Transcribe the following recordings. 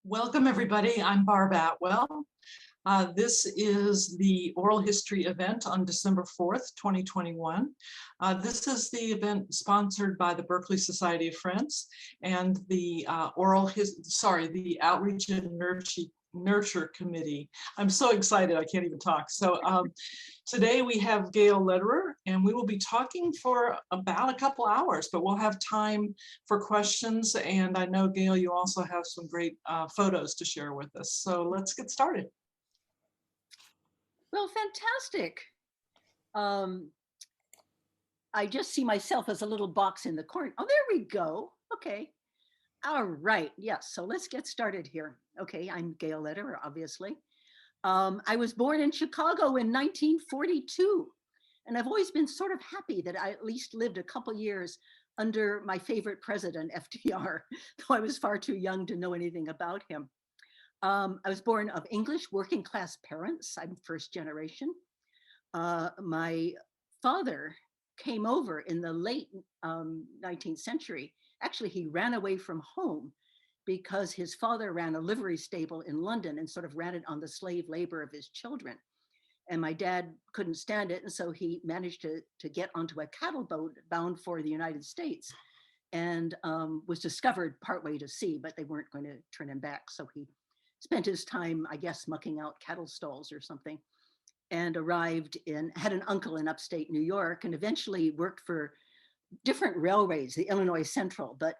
Welcome, everybody. I'm Barb Atwell. This is the oral history event on December 4th, 2021. This is the event sponsored by the Berkeley Society of Friends and the the Outreach and Nurture Committee. I'm so excited, I can't even talk. Today we have Gale Lederer, and we will be talking for about a couple hours, but we'll have time for questions. And I know, Gale, you also have some great photos to share with us. So let's get started. Well, fantastic. I just see myself as a little box in the corner. Oh, there we go. Okay. All right. Yes. So let's get started here. Okay. I'm Gale Lederer, obviously. I was born in Chicago in 1942. And I've always been sort of happy that I at least lived a couple years under my favorite president, FDR, though I was far too young to know anything about him. I was born of English working class parents. I'm first generation. My father came over in the late 19th century. Actually, he ran away from home because his father ran a livery stable in London and sort of ran it on the slave labor of his children. And my dad couldn't stand it. And so he managed to get onto a cattle boat bound for the United States and was discovered partway to sea, but they weren't going to turn him back. So he spent his time, I guess, mucking out cattle stalls or something, and had an uncle in upstate New York, and eventually worked for different railways, the Illinois Central, but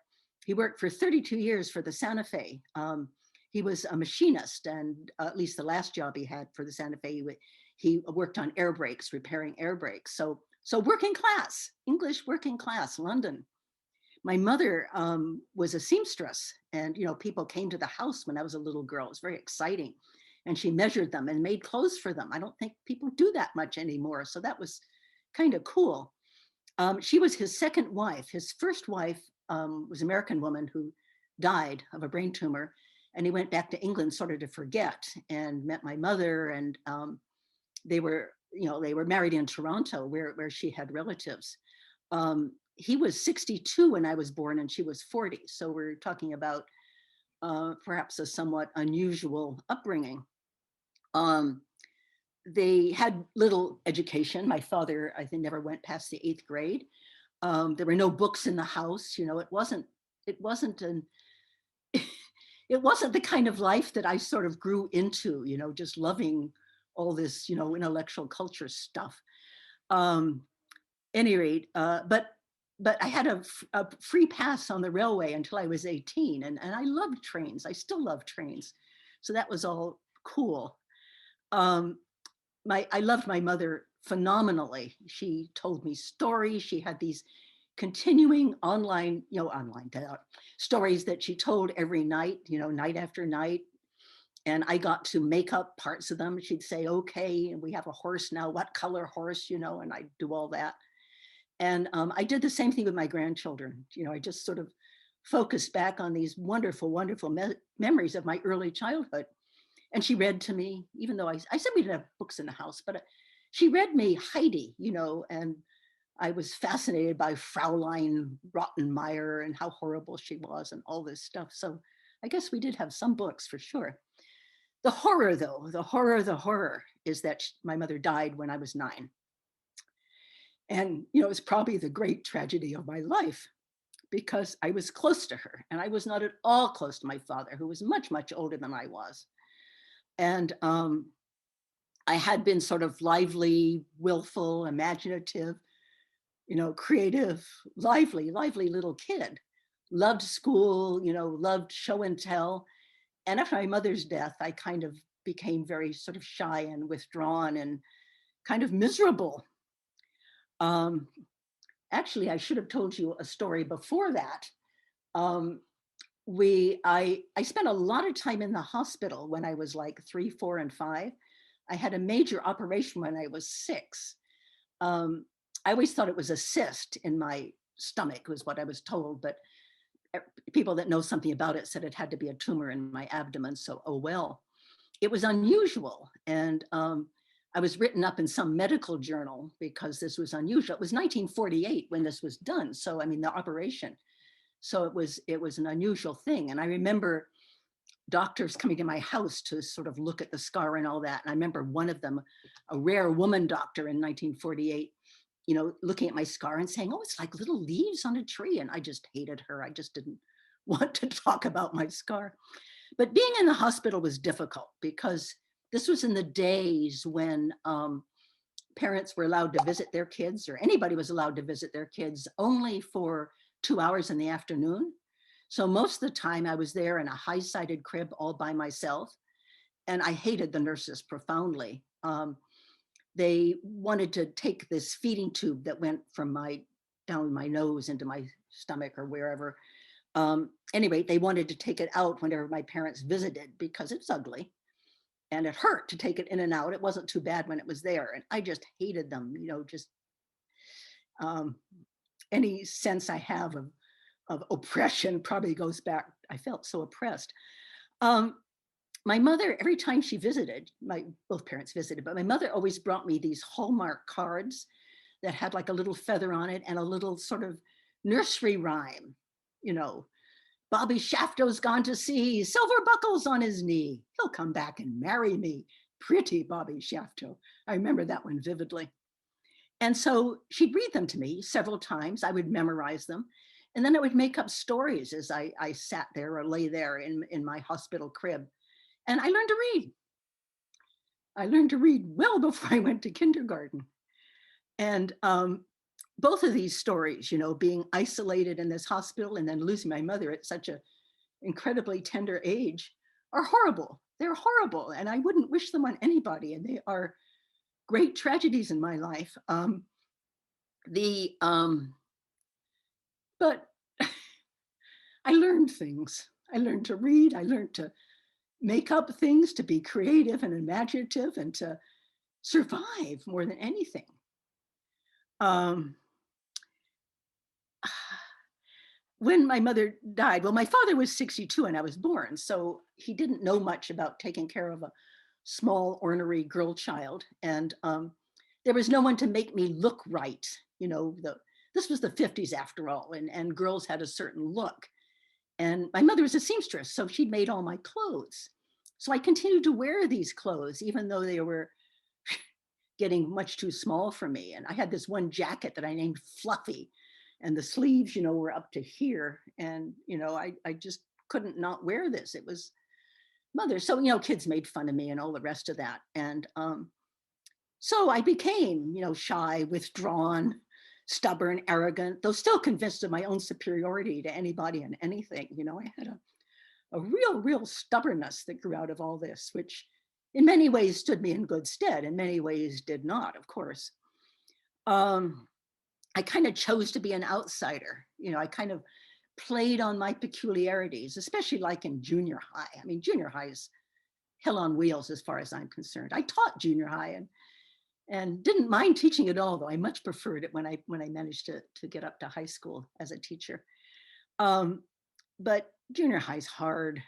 he worked for 32 years for the Santa Fe. He was a machinist, and at least the last job he had for the Santa Fe, he worked on air brakes, repairing air brakes. So working class, English working class, London. My mother was a seamstress, and people came to the house when I was a little girl. It was very exciting, and she measured them and made clothes for them. I don't think people do that much anymore, so that was kind of cool. She was his second wife. His first wife was an American woman who died of a brain tumor, and he went back to England sort of to forget, and met my mother, and they were married in Toronto, where she had relatives. He was 62 when I was born, and she was 40. So we're talking about perhaps a somewhat unusual upbringing. They had little education. My father, I think, never went past the 8th grade. There were no books in the house. It wasn't the kind of life that I sort of grew into, just loving all this, intellectual culture stuff. Any rate, but I had a free pass on the railway until I was 18, and I loved trains. I still love trains. So that was all cool. I loved my mother phenomenally. She told me stories. She had these continuing online stories that she told every night, night after night. And I got to make up parts of them. She'd say, okay, and we have a horse now, what color horse, and I'd do all that. And I did the same thing with my grandchildren. I just sort of focused back on these wonderful, wonderful memories of my early childhood. And she read to me, even though I said we didn't have books in the house, but she read me Heidi, and I was fascinated by Fraulein Rottenmeier and how horrible she was and all this stuff. So I guess we did have some books for sure. The horror, though, the horror is that my mother died when I was 9. And, it's probably the great tragedy of my life, because I was close to her, and I was not at all close to my father, who was much, much older than I was. And I had been sort of lively, willful, imaginative, creative, lively little kid. Loved school, loved show and tell. And after my mother's death, I kind of became very sort of shy and withdrawn and kind of miserable. Actually, I should have told you a story before that. I spent a lot of time in the hospital when I was like 3, 4, and 5. I had a major operation when I was 6. I always thought it was a cyst in my stomach, was what I was told, but people that know something about it said it had to be a tumor in my abdomen. So, oh well. It was unusual, and I was written up in some medical journal because this was unusual. It was 1948 when this was done. So, I mean, the operation. So it was an unusual thing. And I remember doctors coming to my house to sort of look at the scar and all that. And I remember one of them, a rare woman doctor in 1948, looking at my scar and saying, "Oh, it's like little leaves on a tree." And I just hated her. I just didn't want to talk about my scar. But being in the hospital was difficult because this was in the days when parents were allowed to visit their kids, or anybody was allowed to visit their kids, only for 2 hours in the afternoon. So most of the time I was there in a high-sided crib all by myself, and I hated the nurses profoundly. They wanted to take this feeding tube that went from down my nose into my stomach or wherever. Anyway, they wanted to take it out whenever my parents visited because it's ugly and it hurt to take it in and out. It wasn't too bad when it was there. And I just hated them, just any sense I have of oppression probably goes back. I felt so oppressed. My mother, every time she visited, both parents visited, but my mother always brought me these Hallmark cards that had like a little feather on it and a little sort of nursery rhyme, Bobby Shafto's gone to sea, silver buckles on his knee. He'll come back and marry me. Pretty Bobby Shafto. I remember that one vividly. And so she'd read them to me several times. I would memorize them. And then I would make up stories as I sat there or lay there in my hospital crib. And I learned to read. I learned to read well before I went to kindergarten. And both of these stories, being isolated in this hospital and then losing my mother at such an incredibly tender age, are horrible. They're horrible, and I wouldn't wish them on anybody. And they are great tragedies in my life. But I learned things. I learned to read. I learned to make up things, to be creative and imaginative, and to survive more than anything. When my mother died, well, my father was 62 when I was born, so he didn't know much about taking care of a small, ornery girl child. And there was no one to make me look right. This was the 50s after all, and girls had a certain look. And my mother was a seamstress, so she made all my clothes. So I continued to wear these clothes, even though they were getting much too small for me. And I had this one jacket that I named Fluffy, and the sleeves, were up to here. And, I just couldn't not wear this. It was mother. So, kids made fun of me and all the rest of that. And so I became, shy, withdrawn, stubborn, arrogant, though still convinced of my own superiority to anybody and anything. I had a real stubbornness that grew out of all this, which in many ways stood me in good stead, in many ways did not, of course. I kind of chose to be an outsider. I kind of played on my peculiarities, especially like in junior high. I mean, junior high is hell on wheels as far as I'm concerned. I taught junior high and didn't mind teaching at all, though I much preferred it when I managed to get up to high school as a teacher. But junior high is hard.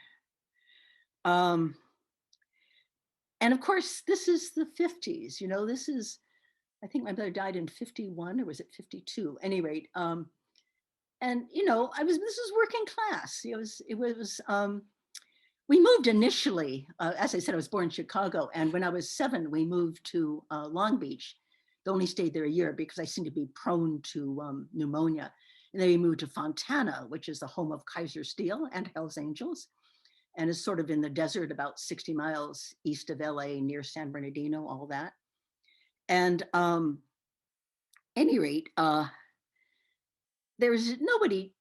And of course, this is the 50s. This is, I think my mother died in 51, or was it 52? At any rate, and this is working class. We moved initially, as I said, I was born in Chicago, and when I was 7, we moved to Long Beach. They only stayed there a year because I seemed to be prone to pneumonia. And then we moved to Fontana, which is the home of Kaiser Steel and Hells Angels, and is sort of in the desert about 60 miles east of LA, near San Bernardino, all that. And any rate, there's nobody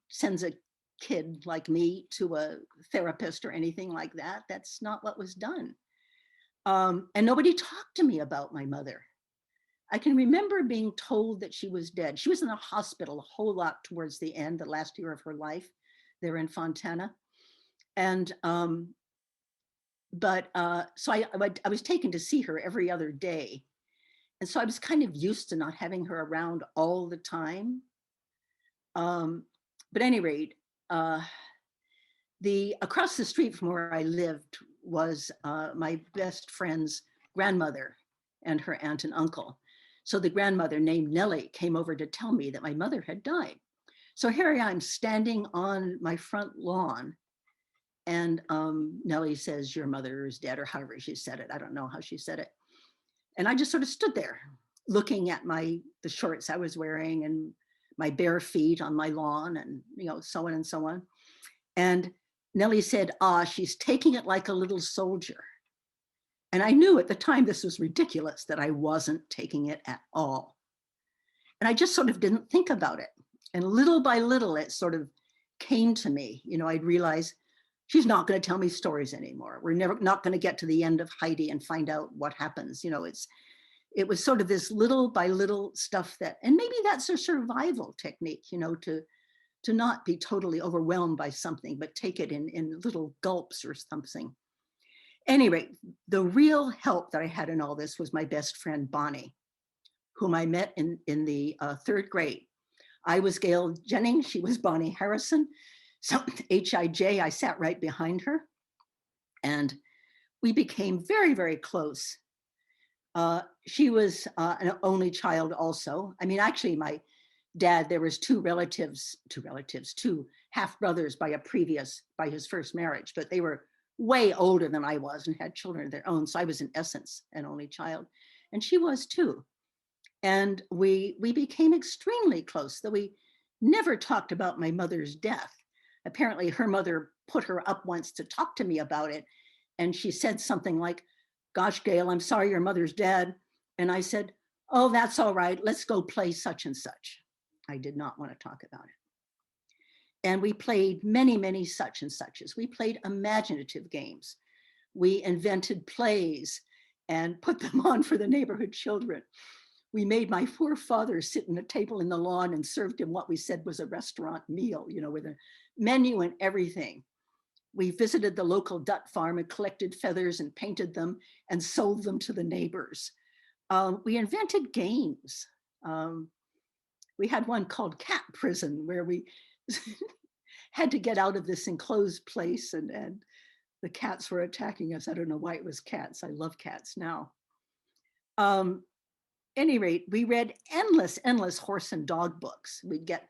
sends a kid like me to a therapist or anything like that. That's not what was done. And nobody talked to me about my mother. I can remember being told that she was dead. She was in the hospital a whole lot towards the end, the last year of her life there in Fontana. And so I was taken to see her every other day. And so I was kind of used to not having her around all the time. But at any rate, across the street from where I lived was my best friend's grandmother and her aunt and uncle. So the grandmother, named Nellie, came over to tell me that my mother had died. So here I am standing on my front lawn, And Nellie says, your mother is dead, or however she said it. I don't know how she said it. And I just sort of stood there looking at the shorts I was wearing and my bare feet on my lawn, and so on and so on. And Nellie said, she's taking it like a little soldier. And I knew at the time this was ridiculous, that I wasn't taking it at all. And I just sort of didn't think about it. And little by little, it sort of came to me. I'd realize she's not going to tell me stories anymore. We're not going to get to the end of Heidi and find out what happens. It was sort of this little by little stuff and maybe that's a survival technique, to not be totally overwhelmed by something, but take it in little gulps or something. Anyway, the real help that I had in all this was my best friend, Bonnie, whom I met in the third grade. I was Gale Jennings, she was Bonnie Harrison. So H-I-J, I sat right behind her. And we became very, very close. She was an only child also. I mean, actually my dad, there was two half brothers by his first marriage, but they were way older than I was and had children of their own. So I was in essence an only child, and she was too. And we became extremely close, though we never talked about my mother's death. Apparently her mother put her up once to talk to me about it. And she said something like, gosh, Gale, I'm sorry your mother's dead. And I said, oh, that's all right. Let's go play such and such. I did not want to talk about it. And we played many, many such and suches. We played imaginative games. We invented plays and put them on for the neighborhood children. We made my forefather sit in a table in the lawn and served him what we said was a restaurant meal, with a menu and everything. We visited the local duck farm and collected feathers and painted them and sold them to the neighbors. We invented games. We had one called Cat Prison, where we had to get out of this enclosed place, and the cats were attacking us. I don't know why it was cats. I love cats now. Any rate, we read endless horse and dog books. We'd get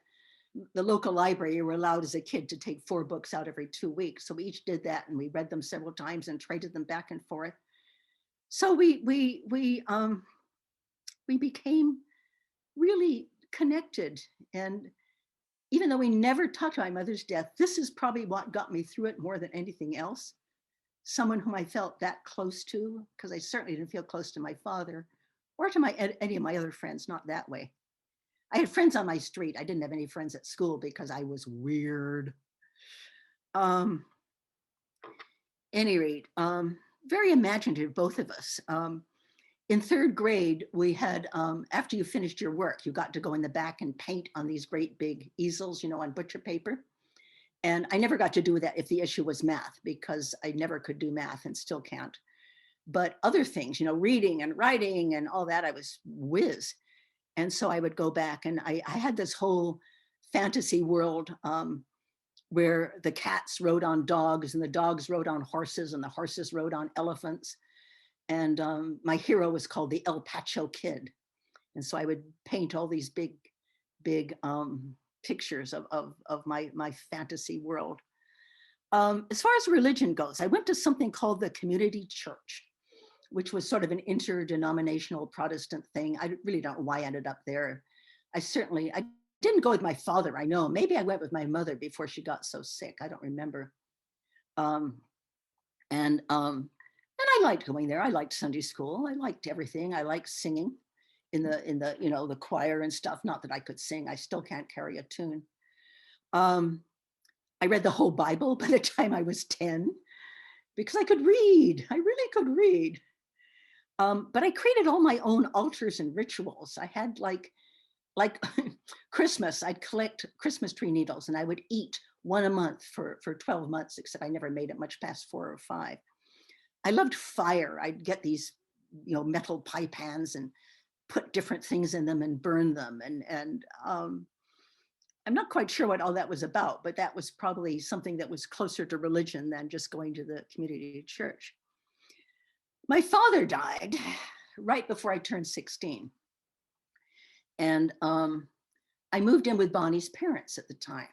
the local library, you were allowed as a kid to take 4 books out every 2 weeks. So we each did that, and we read them several times and traded them back and forth. So we became really connected. And even though we never talked about my mother's death, this is probably what got me through it more than anything else. Someone whom I felt that close to, because I certainly didn't feel close to my father or to any of my other friends, not that way. I had friends on my street. I didn't have any friends at school because I was weird. Any rate, very imaginative, both of us. In third grade, we had, after you finished your work, you got to go in the back and paint on these great big easels, on butcher paper. And I never got to do that if the issue was math, because I never could do math and still can't. But other things, reading and writing and all that, I was whiz. And so I would go back, and I had this whole fantasy world where the cats rode on dogs and the dogs rode on horses and the horses rode on elephants. And my hero was called the El Pacho Kid. And so I would paint all these big pictures of my fantasy world. As far as religion goes, I went to something called the Community Church, which was sort of an interdenominational Protestant thing. I really don't know why I ended up there. I didn't go with my father, I know. Maybe I went with my mother before she got so sick. I don't remember. And I liked going there. I liked Sunday school. I liked everything. I liked singing in the the choir and stuff. Not that I could sing. I still can't carry a tune. I read the whole Bible by the time I was 10 because I could read. I really could read. But I created all my own altars and rituals. I had like Christmas, I'd collect Christmas tree needles and I would eat one a month for 12 months, except I never made it much past 4 or 5. I loved fire. I'd get these, metal pie pans and put different things in them and burn them. And I'm not quite sure what all that was about, but that was probably something that was closer to religion than just going to the community church. My father died right before I turned 16. And I moved in with Bonnie's parents at the time.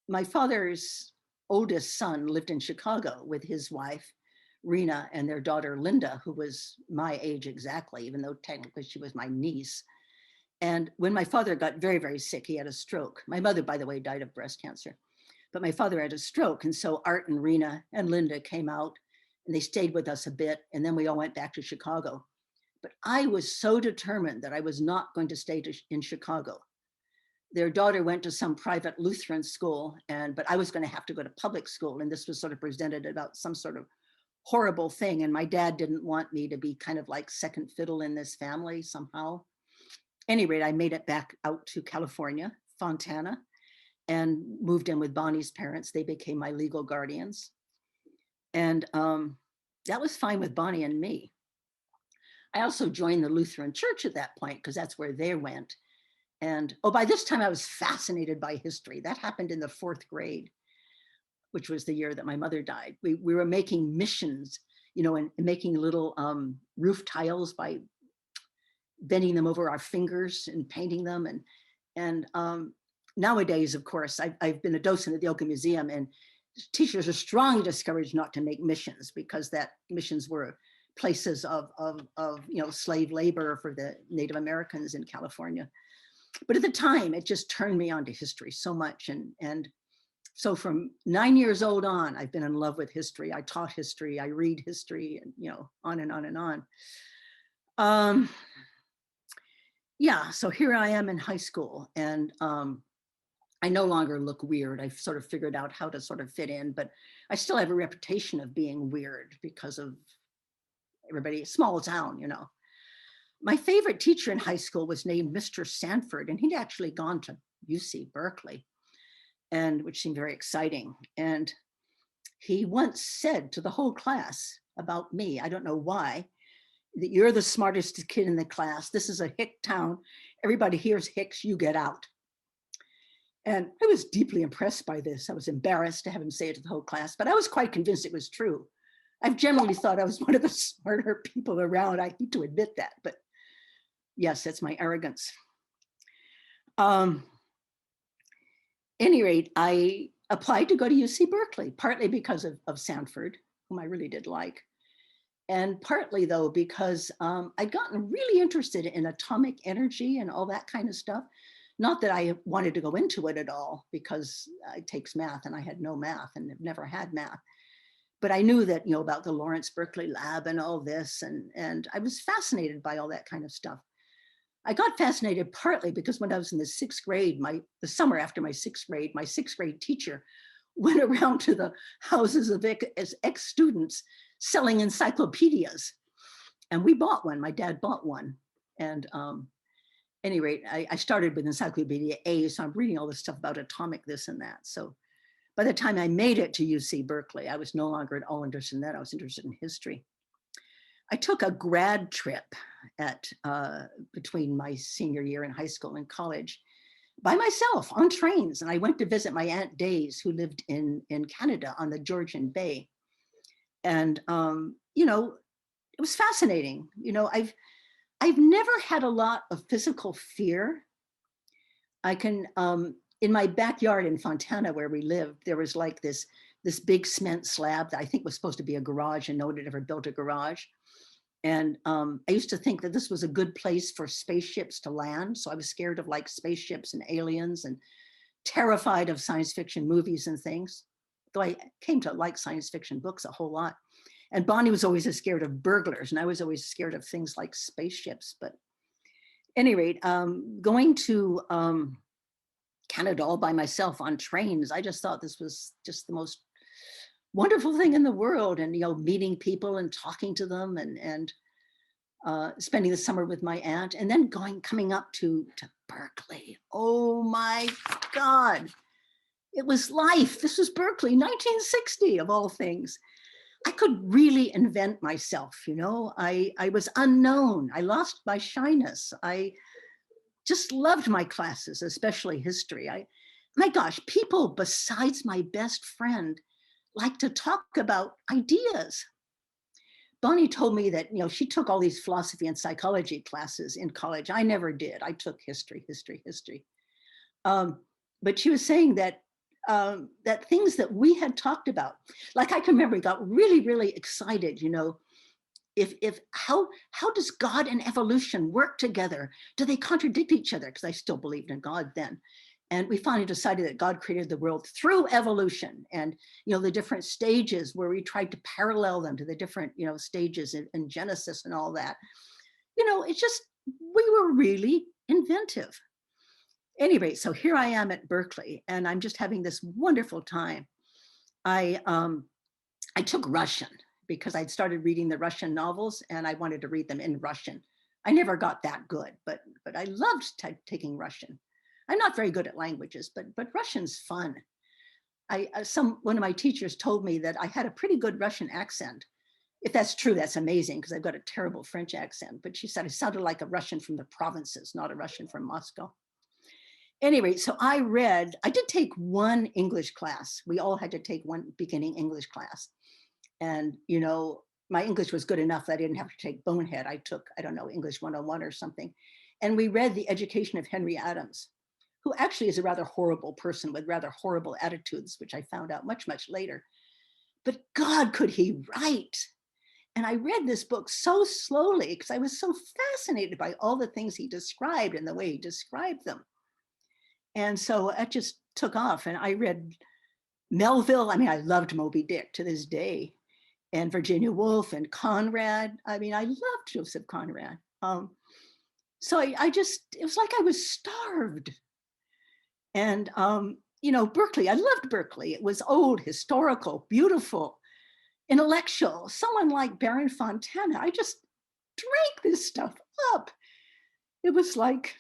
my father's oldest son lived in Chicago with his wife, Rena, and their daughter, Linda, who was my age exactly, even though technically she was my niece. And when my father got very, very sick, he had a stroke. My mother, by the way, died of breast cancer, but my father had a stroke. And so Art and Rena and Linda came out and they stayed with us a bit. And then we all went back to Chicago. But I was so determined that I was not going to stay in Chicago. Their daughter went to some private Lutheran school, but I was going to have to go to public school. And this was sort of presented about some sort of horrible thing. And my dad didn't want me to be kind of like second fiddle in this family somehow. At any rate, I made it back out to California, Fontana, and moved in with Bonnie's parents. They became my legal guardians. And that was fine with Bonnie and me. I also joined the Lutheran Church at that point because that's where they went. And by this time I was fascinated by history. That happened in the 4th grade, which was the year that my mother died. We were making missions, and making little roof tiles by bending them over our fingers and painting them. And nowadays, of course, I've been a docent at the Oka Museum, and teachers are strongly discouraged not to make missions because that missions were places of slave labor for the Native Americans in California. But at the time, it just turned me on to history so much. And so from 9 years old on, I've been in love with history. I taught history, I read history, and on and on and on. Yeah, so here I am in high school, and I no longer look weird. I've sort of figured out how to sort of fit in, but I still have a reputation of being weird because of everybody, small town, My favorite teacher in high school was named Mr. Sanford, and he'd actually gone to UC Berkeley, which seemed very exciting. And he once said to the whole class about me, I don't know why, that you're the smartest kid in the class. This is a hick town. Everybody here's hicks, you get out. And I was deeply impressed by this. I was embarrassed to have him say it to the whole class, but I was quite convinced it was true. I've generally thought I was one of the smarter people around. I hate to admit that, but yes, that's my arrogance. Any rate, I applied to go to UC Berkeley, partly because of Sanford, whom I really did like. And partly though, because I'd gotten really interested in atomic energy and all that kind of stuff. Not that I wanted to go into it at all, because it takes math and I had no math and have never had math. But I knew that, about the Lawrence Berkeley lab and all this, and I was fascinated by all that kind of stuff. I got fascinated partly because when I was in the 6th grade, the summer after my 6th grade, my 6th grade teacher went around to the houses of ex-students selling encyclopedias. And we bought one, my dad bought one. And any rate, I started with Encyclopedia A, so I'm reading all this stuff about atomic this and that. So by the time I made it to UC Berkeley, I was no longer at all interested in that. I was interested in history. I took a grad trip between my senior year in high school and college by myself on trains. And I went to visit my Aunt Days, who lived in Canada on the Georgian Bay. And, it was fascinating. I've never had a lot of physical fear. I can, in my backyard in Fontana where we lived, there was like this big cement slab that I think was supposed to be a garage, and no one had ever built a garage. And I used to think that this was a good place for spaceships to land. So I was scared of like spaceships and aliens and terrified of science fiction movies and things, though I came to like science fiction books a whole lot. And Bonnie was always scared of burglars, and I was always scared of things like spaceships. But at any rate, going to Canada all by myself on trains, I just thought this was just the most wonderful thing in the world. And, meeting people and talking to them and spending the summer with my aunt, and then coming up to Berkeley. Oh my God. It was life. This was Berkeley, 1960 of all things. I could really invent myself, I was unknown. I lost my shyness. I just loved my classes, especially history. My gosh, people besides my best friend like to talk about ideas. Bonnie told me that, she took all these philosophy and psychology classes in college. I never did. I took history. But she was saying that that things that we had talked about, like I can remember we got really, really excited, if how does God and evolution work together? Do they contradict each other? Because I still believed in God then. And we finally decided that God created the world through evolution, and the different stages where we tried to parallel them to the different stages in Genesis and all that. It's just, we were really inventive. Anyway, so here I am at Berkeley, and I'm just having this wonderful time. I took Russian because I'd started reading the Russian novels and I wanted to read them in Russian. I never got that good, but I loved taking Russian. I'm not very good at languages, but Russian's fun. One of my teachers told me that I had a pretty good Russian accent. If that's true, that's amazing because I've got a terrible French accent. But she said I sounded like a Russian from the provinces, not a Russian from Moscow. Anyway, so I did take one English class. We all had to take one beginning English class. And, my English was good enough that I didn't have to take Bonehead. I took, I don't know, English 101 or something. And we read The Education of Henry Adams, who actually is a rather horrible person with rather horrible attitudes, which I found out much, much later. But God, could he write? And I read this book so slowly because I was so fascinated by all the things he described and the way he described them. And so it just took off, and I read Melville. I mean, I loved Moby Dick to this day, and Virginia Woolf and Conrad. I mean, I loved Joseph Conrad. So it was like I was starved. And, Berkeley, I loved Berkeley. It was old, historical, beautiful, intellectual. Someone like Baron Fontana, I just drank this stuff up. It was like,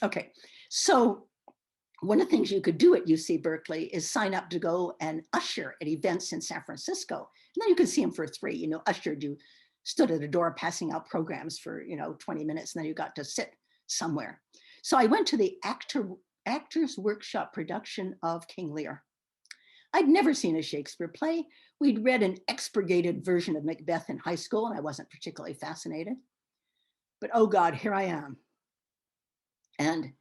okay, so one of the things you could do at UC Berkeley is sign up to go and usher at events in San Francisco. And then you could see them for free, ushered, you stood at a door passing out programs for, 20 minutes, and then you got to sit somewhere. So I went to the Actors Workshop production of King Lear. I'd never seen a Shakespeare play. We'd read an expurgated version of Macbeth in high school, and I wasn't particularly fascinated. But oh God, here I am. And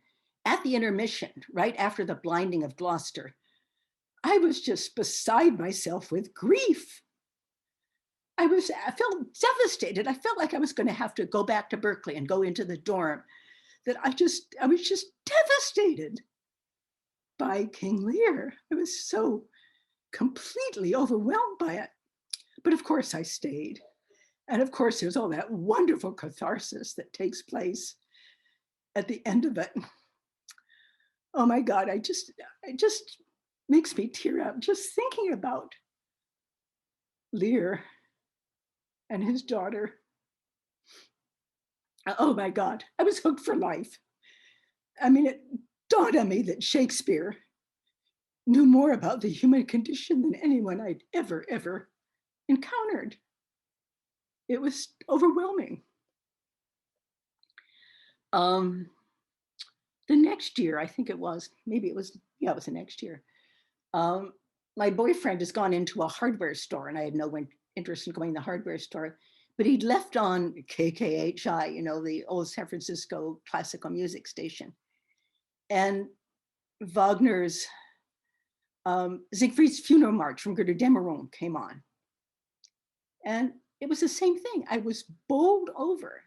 at the intermission, right after the blinding of Gloucester, I was just beside myself with grief. I felt devastated. I felt like I was going to have to go back to Berkeley and go into the dorm. That I was just devastated by King Lear. I was so completely overwhelmed by it. But of course I stayed. And of course there's all that wonderful catharsis that takes place at the end of it. Oh my God, it just makes me tear up just thinking about Lear and his daughter. Oh my God, I was hooked for life. I mean, it dawned on me that Shakespeare knew more about the human condition than anyone I'd ever encountered. It was overwhelming. The next year, I think it was the next year. My boyfriend has gone into a hardware store, and I had no interest in going to the hardware store, but he'd left on KKHI, the old San Francisco classical music station. And Wagner's Siegfried's Funeral March from Götterdämmerung came on. And it was the same thing. I was bowled over.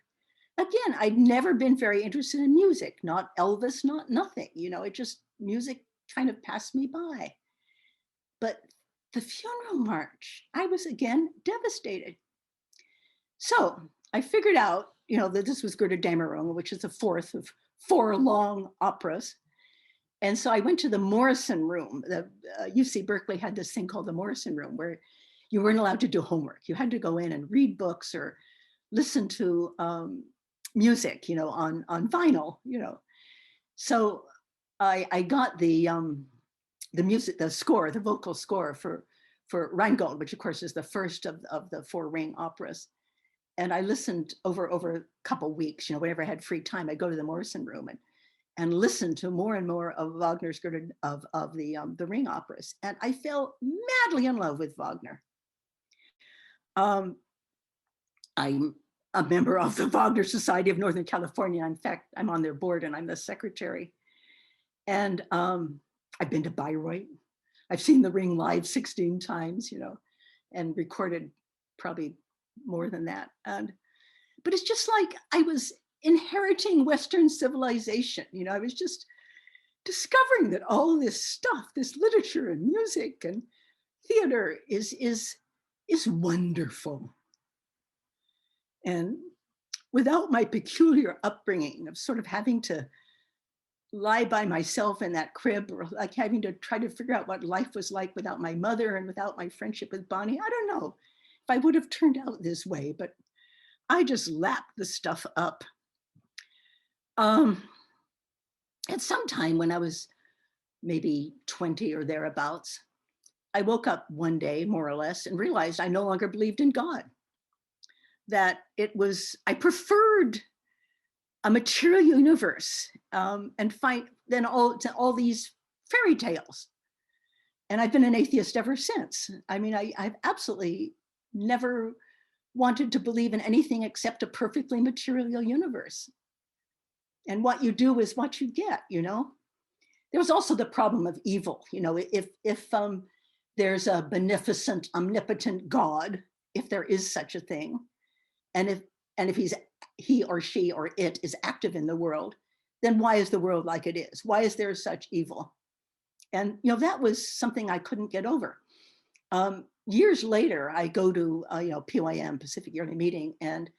Again, I'd never been very interested in music, not Elvis, not nothing, it just, music kind of passed me by. But the Funeral March, I was again devastated. So I figured out, that this was Götterdämmerung, which is the fourth of 4 long operas. And so I went to the Morrison room. The UC Berkeley had this thing called the Morrison room, where you weren't allowed to do homework. You had to go in and read books or listen to music, on vinyl, So I got the music, the score, the vocal score for Rheingold, which of course is the first of the 4 Ring operas. And I listened over a couple weeks, whenever I had free time, I'd go to the Morrison room and listen to more and more of Wagner's of the Ring operas. And I fell madly in love with Wagner. I'm a member of the Wagner Society of Northern California. In fact, I'm on their board and I'm the secretary. And I've been to Bayreuth, I've seen The Ring live 16 times, and recorded probably more than that. But it's just like I was inheriting Western civilization. I was just discovering that all this stuff, this literature and music and theater is wonderful. And without my peculiar upbringing of sort of having to lie by myself in that crib, or like having to try to figure out what life was like without my mother and without my friendship with Bonnie, I don't know if I would have turned out this way, but I just lapped the stuff up. At some time when I was maybe 20 or thereabouts, I woke up one day, more or less, and realized I no longer believed in God. That I preferred a material universe, and find then all these fairy tales. And I've been an atheist ever since. I mean, I've absolutely never wanted to believe in anything except a perfectly material universe. And what you do is what you get, There was also the problem of evil, if there's a beneficent, omnipotent God, if there is such a thing, and if he or she or it is active in the world, then why is the world like it is? Why is there such evil? And that was something I couldn't get over. Years later, I go to PYM, Pacific Yearly Meeting, and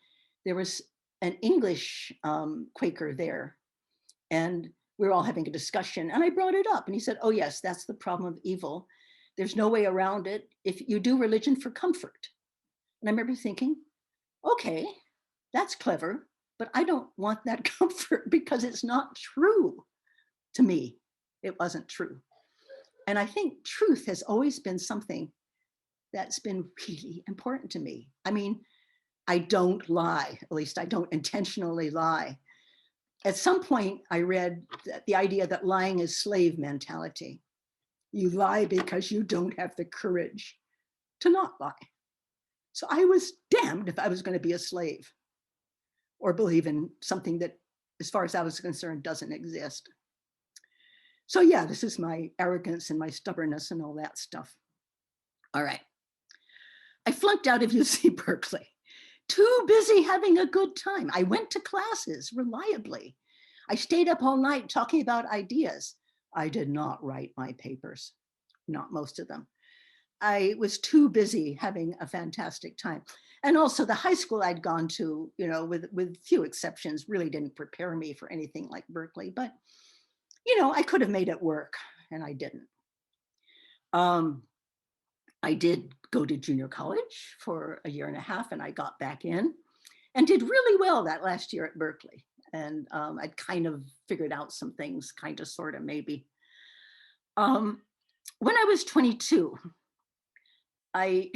there was an English Quaker there, and we were all having a discussion, and I brought it up, and he said, "Oh yes, that's the problem of evil. There's no way around it. If you do religion for comfort." And I remember thinking, okay, that's clever, but I don't want that comfort because it's not true to me. It wasn't true. And I think truth has always been something that's been really important to me. I mean, I don't lie, at least I don't intentionally lie. At some point, I read the idea that lying is slave mentality. You lie because you don't have the courage to not lie. So I was damned if I was going to be a slave or believe in something that, as far as I was concerned, doesn't exist. So yeah, this is my arrogance and my stubbornness and all that stuff. All right. I flunked out of UC Berkeley. Too busy having a good time. I went to classes reliably. I stayed up all night talking about ideas. I did not write my papers, not most of them. I was too busy having a fantastic time. And also the high school I'd gone to, with few exceptions, really didn't prepare me for anything like Berkeley, but, I could have made it work, and I didn't. I did go to junior college for a year and a half, and I got back in and did really well that last year at Berkeley. And I'd kind of figured out some things, kind of, sort of, maybe. When I was 22, I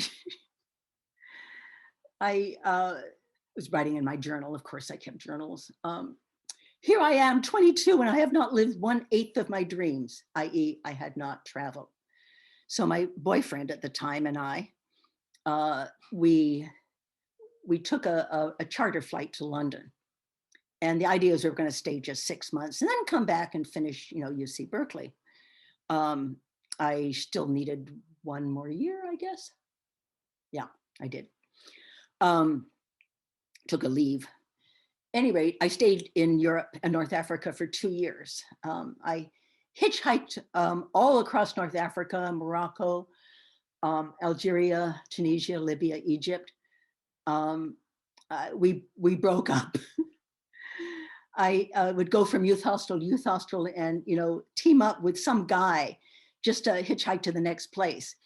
was writing in my journal. Of course, I kept journals. Here I am, 22, and I have not lived 1/8 of my dreams, i.e. I had not traveled. So my boyfriend at the time and I, we took a charter flight to London. And the idea is we were going to stay just 6 months and then come back and finish, UC Berkeley. I still needed 1 more year, I guess. Yeah, I did. Took a leave. Anyway, I stayed in Europe and North Africa for 2 years. I hitchhiked all across North Africa, Morocco, Algeria, Tunisia, Libya, Egypt. We broke up. I would go from youth hostel to youth hostel and, team up with some guy just to hitchhike to the next place.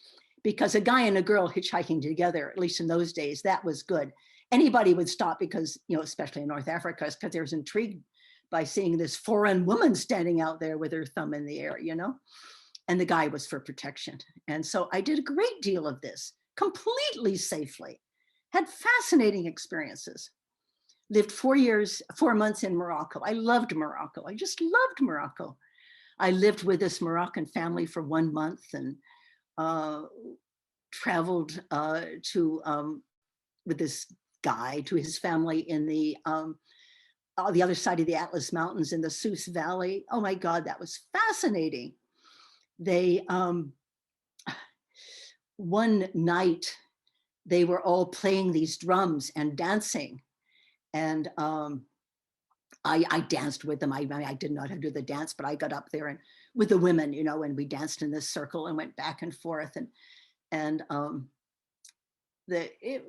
Because a guy and a girl hitchhiking together, at least in those days, that was good. Anybody would stop because, especially in North Africa, because they was intrigued by seeing this foreign woman standing out there with her thumb in the air, and the guy was for protection. And so I did a great deal of this completely safely, had fascinating experiences. Lived 4 months in Morocco. I loved Morocco. I just loved Morocco. I lived with this Moroccan family for 1 month and traveled with this guy to his family in the other side of the Atlas Mountains in the Sousse Valley. Oh my God, that was fascinating. They one night they were all playing these drums and dancing. And I danced with them. I mean, I didn't know how to do the dance, but I got up there and with the women, you know, and we danced in this circle and went back and forth. And it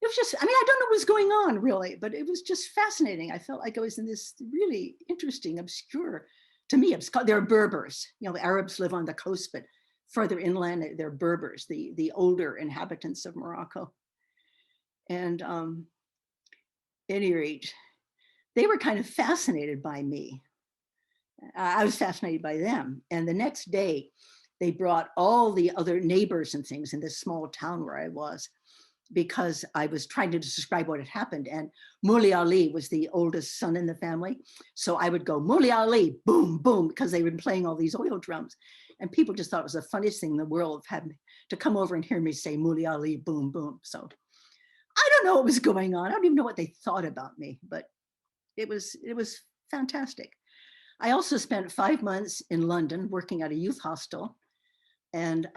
was just, I mean, I don't know what was going on really, but it was just fascinating. I felt like I was in this really interesting, obscure, to me, they're Berbers. You know, the Arabs live on the coast, but further inland, they're Berbers, the older inhabitants of Morocco. And at any rate, they were kind of fascinated by me. I was fascinated by them. And the next day, they brought all the other neighbors and things in this small town where I was, because I was trying to describe what had happened. And Mouli Ali was the oldest son in the family. So I would go, Mouli Ali, boom, boom, because they were playing all these oil drums. And people just thought it was the funniest thing in the world, having to come over and hear me say Mouli Ali, boom, boom. So I don't know what was going on. I don't even know what they thought about me, but it was fantastic. I also spent 5 months in London working at a youth hostel and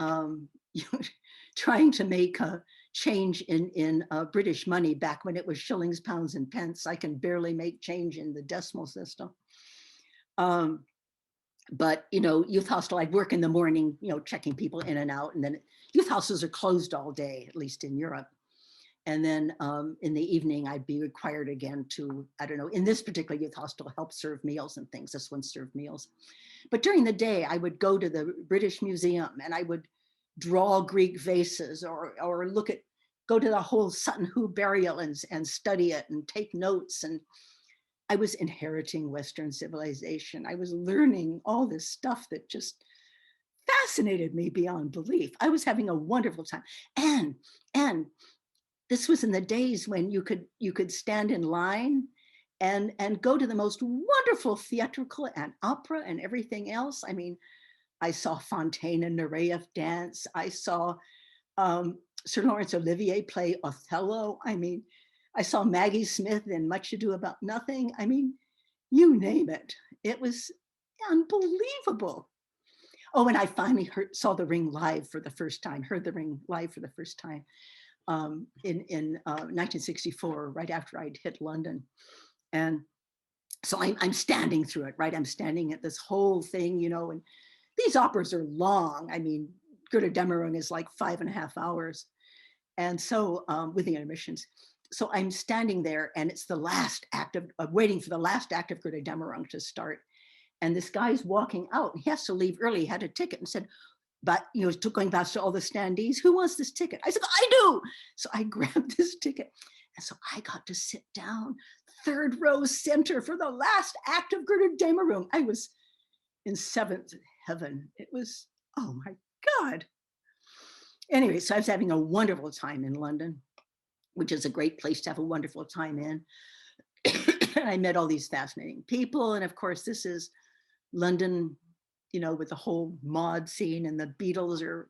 trying to make a change in British money back when it was shillings, pounds, and pence. I can barely make change in the decimal system. But, you know, youth hostel, I'd work in the morning, you know, checking people in and out. And then youth hostels are closed all day, at least in Europe. And then in the evening, I'd be required again to, I don't know, in this particular youth hostel, help serve meals and things. This one served meals. But during the day, I would go to the British Museum and I would draw Greek vases or go to the whole Sutton Hoo burial and study it and take notes. And I was inheriting Western civilization. I was learning all this stuff that just fascinated me beyond belief. I was having a wonderful time. And this was in the days when you could stand in line and go to the most wonderful theatrical and opera and everything else. I mean, I saw Fontaine and Nureyev dance. I saw Sir Laurence Olivier play Othello. I mean, I saw Maggie Smith in Much Ado About Nothing. I mean, you name it. It was unbelievable. Oh, and I finally saw The Ring live for the first time, heard The Ring live for the first time. In 1964, right after I'd hit London. And so I'm standing through it, right? I'm standing at this whole thing, you know, and these operas are long. I mean, Götterdämmerung is like 5.5 hours. And so with the intermissions. So I'm standing there and it's the last act of, waiting for the last act of Götterdämmerung to start. And this guy's walking out and he has to leave early. He had a ticket and said, but, you know, going past to all the standees, who wants this ticket? I said, I do. So I grabbed this ticket. And so I got to sit down, 3rd row center for the last act of Götterdämmerung. I was in 7th heaven. It was, oh my God. Anyway, so I was having a wonderful time in London, which is a great place to have a wonderful time in. And I met all these fascinating people. And of course, this is London, you know, with the whole mod scene and the Beatles are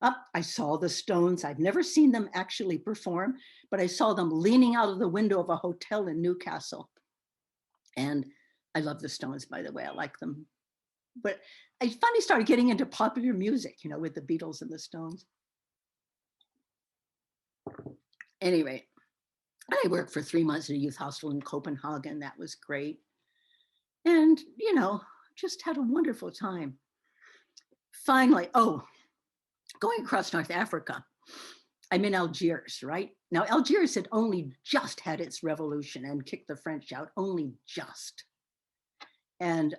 up. I saw the Stones. I've never seen them actually perform, but I saw them leaning out of the window of a hotel in Newcastle. And I love the Stones, by the way, I like them. But I finally started getting into popular music, you know, with the Beatles and the Stones. Anyway, I worked for 3 months at a youth hostel in Copenhagen. That was great. And, you know, just had a wonderful time. Finally, going across North Africa, I'm in Algiers, right? Now, Algiers had only just had its revolution and kicked the French out, only just. And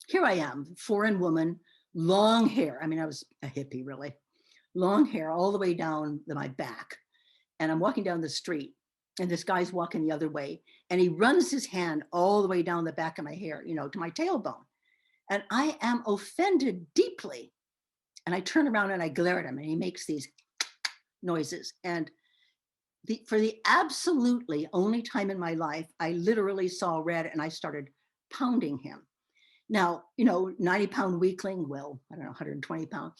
here I am, foreign woman, long hair. I mean, I was a hippie, really. Long hair all the way down my back. And I'm walking down the street and this guy's walking the other way and he runs his hand all the way down the back of my hair, you know, to my tailbone. And I am offended deeply. And I turn around and I glare at him and he makes these noises. And for the absolutely only time in my life, I literally saw red and I started pounding him. Now, you know, 90-pound weakling, well, I don't know, 120 pounds.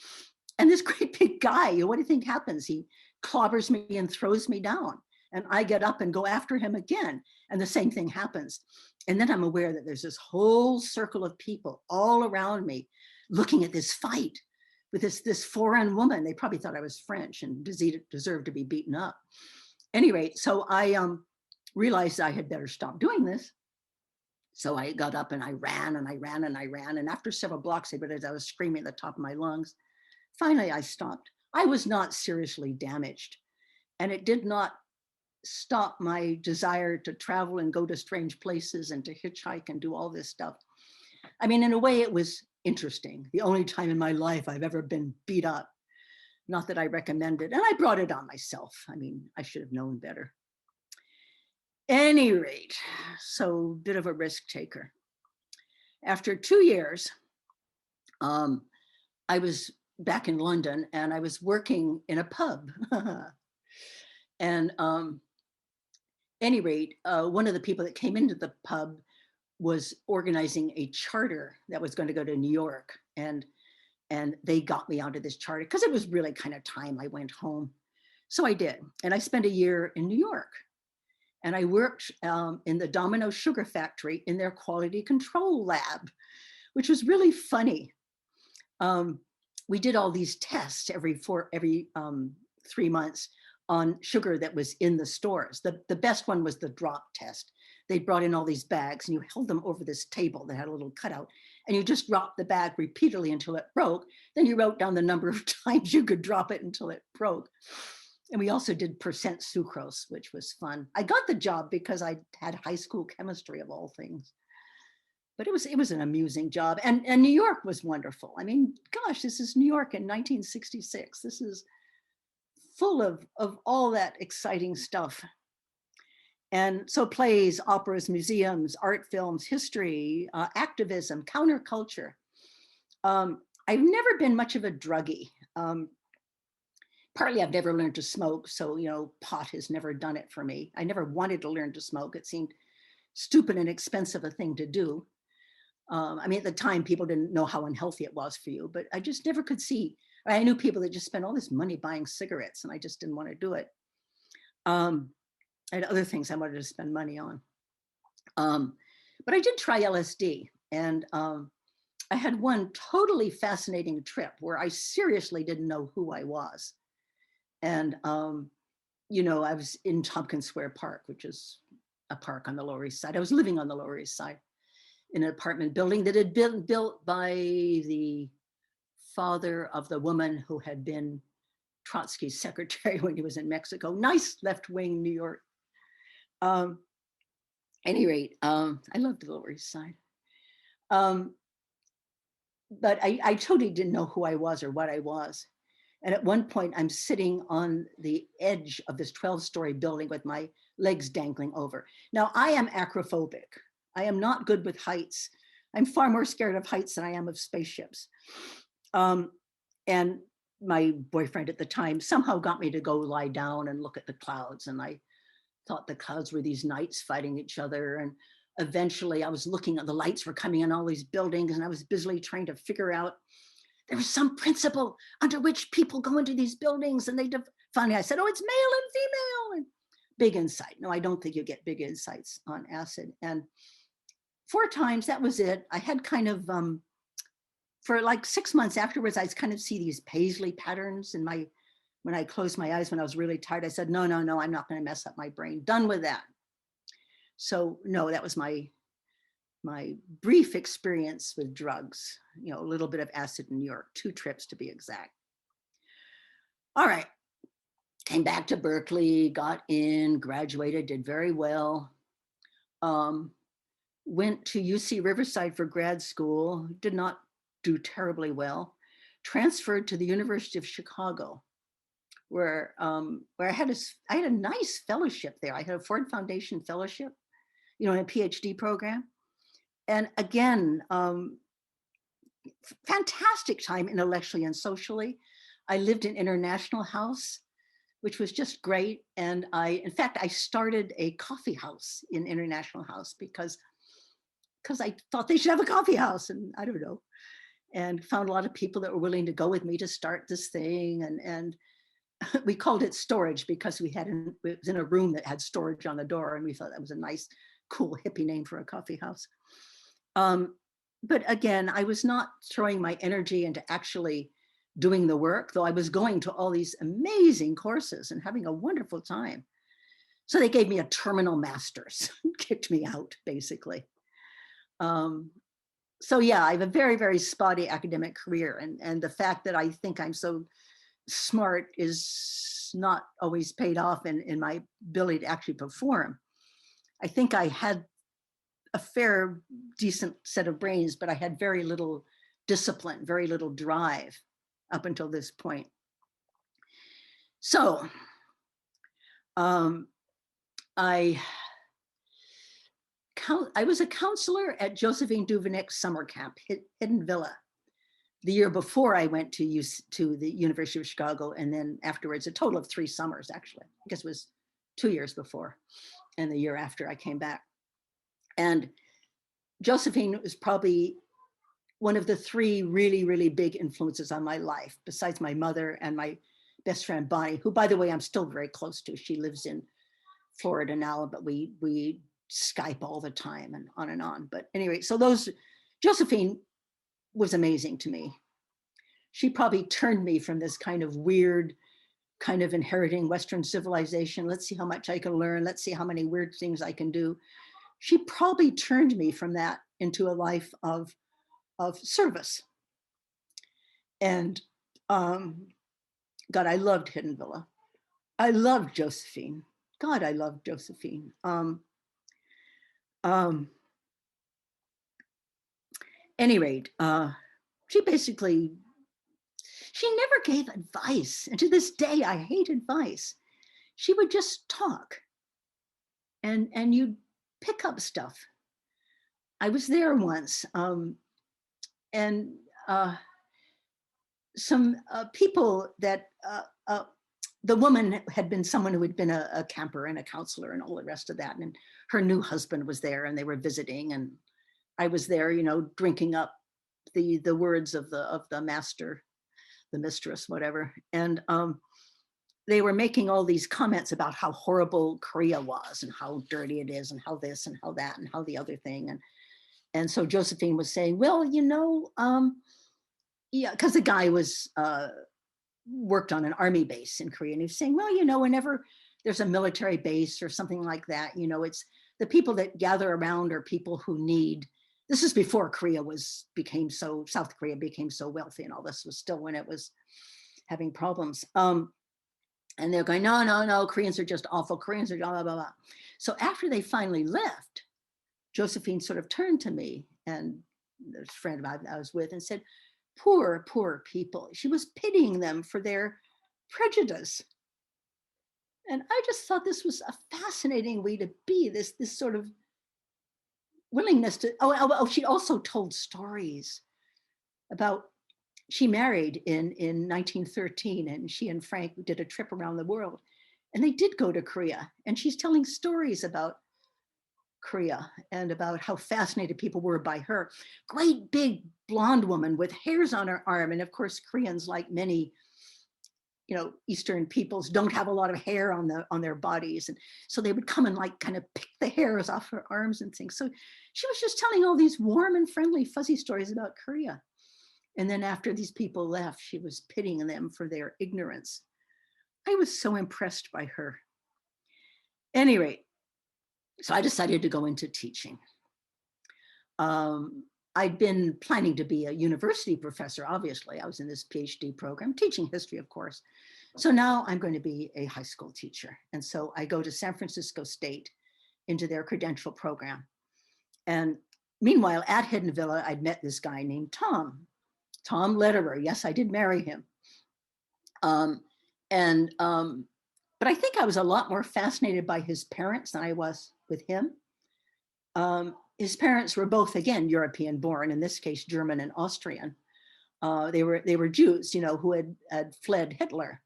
And this great big guy, what do you think happens? He clobbers me and throws me down. And I get up and go after him again. And the same thing happens. And then I'm aware that there's this whole circle of people all around me looking at this fight. with this foreign woman. They probably thought I was French and deserved to be beaten up. Any rate, so I realized I had better stop doing this. So I got up and I ran and I ran and I ran. And after several blocks, I realized I was screaming at the top of my lungs. Finally, I stopped. I was not seriously damaged. And it did not stop my desire to travel and go to strange places and to hitchhike and do all this stuff. I mean, in a way, it was interesting. The only time in my life I've ever been beat up. Not that I recommend it. And I brought it on myself. I mean, I should have known better. Any rate, so bit of a risk taker. After 2 years, I was back in London and I was working in a pub. And any rate, one of the people that came into the pub was organizing a charter that was going to go to New York. And they got me onto this charter because it was really kind of time I went home. So I did. And I spent a year in New York. And I worked in the Domino Sugar Factory in their quality control lab, which was really funny. We did all these tests every 3 months on sugar that was in the stores. The best one was the drop test. They brought in all these bags and you held them over this table that had a little cutout and you just dropped the bag repeatedly until it broke. Then you wrote down the number of times you could drop it until it broke. And we also did percent sucrose, which was fun. I got the job because I had high school chemistry of all things. But it was an amusing job. And New York was wonderful. I mean, gosh, this is New York in 1966. This is full of all that exciting stuff. And so plays, operas, museums, art films, history, activism, counterculture. I've never been much of a druggie. Partly I've never learned to smoke. So, pot has never done it for me. I never wanted to learn to smoke. It seemed stupid and expensive a thing to do. I mean, at the time, people didn't know how unhealthy it was for you, but I just never could see. I knew people that just spent all this money buying cigarettes and I just didn't want to do it. I had other things I wanted to spend money on. But I did try LSD and I had one totally fascinating trip where I seriously didn't know who I was. And, I was in Tompkins Square Park, which is a park on the Lower East Side. I was living on the Lower East Side in an apartment building that had been built by the father of the woman who had been Trotsky's secretary when he was in Mexico. Nice left-wing New York. Any rate, I loved the Lower East Side. But I totally didn't know who I was or what I was. And at one point, I'm sitting on the edge of this 12-story building with my legs dangling over. Now, I am acrophobic. I am not good with heights. I'm far more scared of heights than I am of spaceships. And my boyfriend at the time somehow got me to go lie down and look at the clouds. And I thought the clouds were these knights fighting each other. And eventually I was looking at the lights were coming in all these buildings and I was busily trying to figure out there was some principle under which people go into these buildings and finally I said, oh, it's male and female and big insight. No, I don't think you get big insights on acid. And 4 times, that was it. I had kind of, for like 6 months afterwards, I kind of see these paisley patterns in when I closed my eyes when I was really tired. I said, no, I'm not going to mess up my brain. Done with that. So no, that was my brief experience with drugs, a little bit of acid in New York, 2 trips to be exact. All right, came back to Berkeley, got in, graduated, did very well. Went to UC Riverside for grad school, did not do terribly well, transferred to the University of Chicago, where I had a nice fellowship there. I had a Ford Foundation fellowship, in a PhD program. And again, fantastic time intellectually and socially. I lived in International House, which was just great. And in fact, I started a coffee house in International House because I thought they should have a coffee house, and I don't know, and found a lot of people that were willing to go with me to start this thing. And we called it storage because it was in a room that had storage on the door, and we thought that was a nice, cool, hippie name for a coffee house. But again, I was not throwing my energy into actually doing the work, though I was going to all these amazing courses and having a wonderful time. So they gave me a terminal master's, kicked me out, basically. So yeah, I have a very, very spotty academic career. And the fact that I think I'm so smart is not always paid off in my ability to actually perform. I think I had a fair, decent set of brains, but I had very little discipline, very little drive up until this point. So I was a counselor at Josephine Duvenick's summer camp, Hidden Villa, the year before I went to the University of Chicago, and then afterwards, a total of 3 summers, actually. I guess it was 2 years before, and the year after I came back. And Josephine was probably one of the 3 really, really big influences on my life, besides my mother and my best friend Bonnie, who, by the way, I'm still very close to. She lives in Florida now, but we Skype all the time and on. But anyway, so Josephine was amazing to me. She probably turned me from this kind of weird, kind of inheriting Western civilization. Let's see how much I can learn. Let's see how many weird things I can do. She probably turned me from that into a life of service. And God, I loved Hidden Villa. I loved Josephine. God, I loved Josephine. Any rate, she never gave advice. And to this day, I hate advice. She would just talk and you'd pick up stuff. I was there once, and some people that, the woman had been someone who had been a camper and a counselor and all the rest of that. And her new husband was there and they were visiting, and I was there, drinking up the words of the master, the mistress, whatever. And they were making all these comments about how horrible Korea was and how dirty it is and how this and how that and how the other thing. And so Josephine was saying, well, yeah, because the guy was worked on an army base in Korea, and he was saying, well, whenever there's a military base or something like that, it's the people that gather around are people who need. This is before South Korea became so wealthy, and all this was still when it was having problems. And they're going, no, Koreans are just awful. Koreans are blah, blah, blah, blah. So after they finally left, Josephine sort of turned to me and this friend I was with and said, poor people. She was pitying them for their prejudice. And I just thought this was a fascinating way to be, this sort of willingness to, she also told stories about, she married in 1913, and she and Frank did a trip around the world, and they did go to Korea, and she's telling stories about Korea and about how fascinated people were by her. Great big blonde woman with hairs on her arm. And of course, Koreans, like many, Eastern peoples, don't have a lot of hair on their bodies. And so they would come and kind of pick the hairs off her arms and things. So she was just telling all these warm and friendly, fuzzy stories about Korea. And then after these people left, she was pitying them for their ignorance. I was so impressed by her. At any rate, so I decided to go into teaching. I'd been planning to be a university professor, obviously. I was in this PhD program, teaching history, of course. So now I'm going to be a high school teacher. And so I go to San Francisco State into their credential program. And meanwhile, at Hidden Villa, I'd met this guy named Tom Lederer. Yes, I did marry him. But I think I was a lot more fascinated by his parents than I was with him. His parents were both, again, European born, in this case, German and Austrian. They were Jews, who had fled Hitler.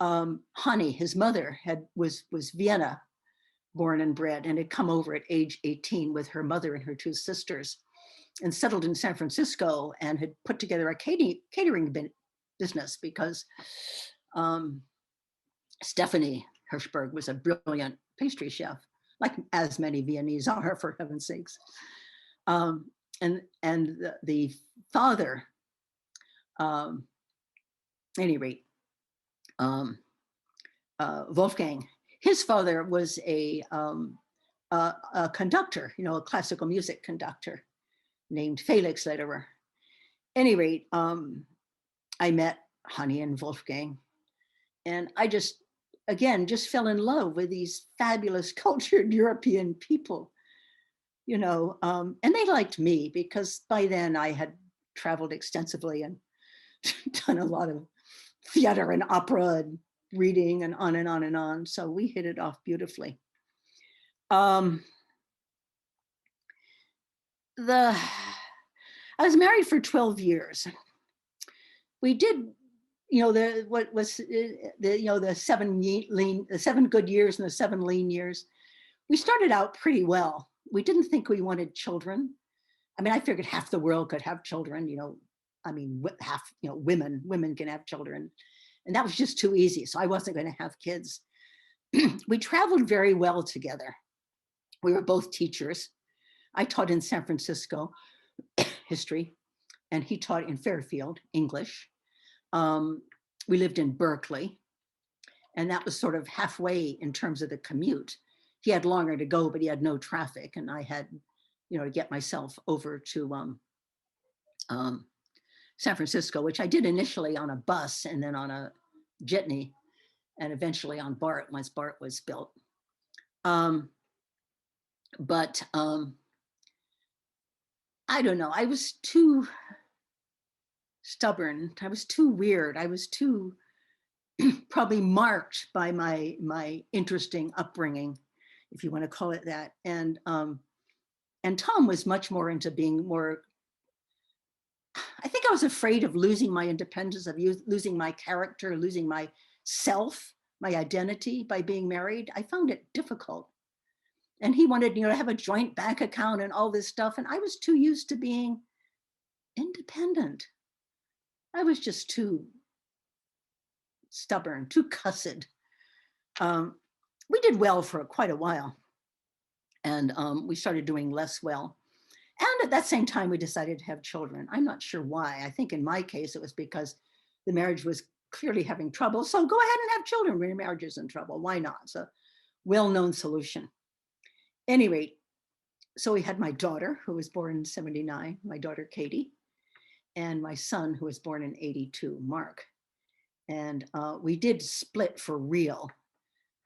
Hani, his mother, was Vienna born and bred, and had come over at age 18 with her mother and her 2 sisters, and settled in San Francisco, and had put together a catering business because Stephanie Hirschberg was a brilliant pastry chef, like as many Viennese are, for heaven's sakes. And the father any rate, Wolfgang, his father was a conductor, a classical music conductor named Felix Lederer. Any rate, I met Honey and Wolfgang, and I just fell in love with these fabulous cultured European people, and they liked me because by then I had traveled extensively and done a lot of theater and opera and reading and on and on and on. So we hit it off beautifully. I was married for 12 years. We did, the 7 good years and the 7 lean years. We started out pretty well. We didn't think we wanted children. I mean, I figured half the world could have children, half, women can have children. And that was just too easy. So I wasn't going to have kids. We traveled very well together. We were both teachers. I taught in San Francisco history, and he taught in Fairfield English. We lived in Berkeley, and that was sort of halfway in terms of the commute. He had longer to go, but he had no traffic, and I had, to get myself over to San Francisco, which I did initially on a bus and then on a jitney, and eventually on BART once BART was built. But I don't know, I was too stubborn. I was too weird. I was too probably marked by my interesting upbringing, if you want to call it that. And Tom was much more into being more, I think I was afraid of losing my independence, of losing my character, losing my self, my identity by being married. I found it difficult. And he wanted, to have a joint bank account and all this stuff. And I was too used to being independent. I was just too stubborn, too cussed. We did well for quite a while. And we started doing less well. And at that same time, we decided to have children. I'm not sure why. I think in my case, it was because the marriage was clearly having trouble. So go ahead and have children when your marriage is in trouble. Why not? It's a well-known solution. Any rate, so we had my daughter, who was born in 79, my daughter Katie, and my son, who was born in 82, Mark. And we did split for real.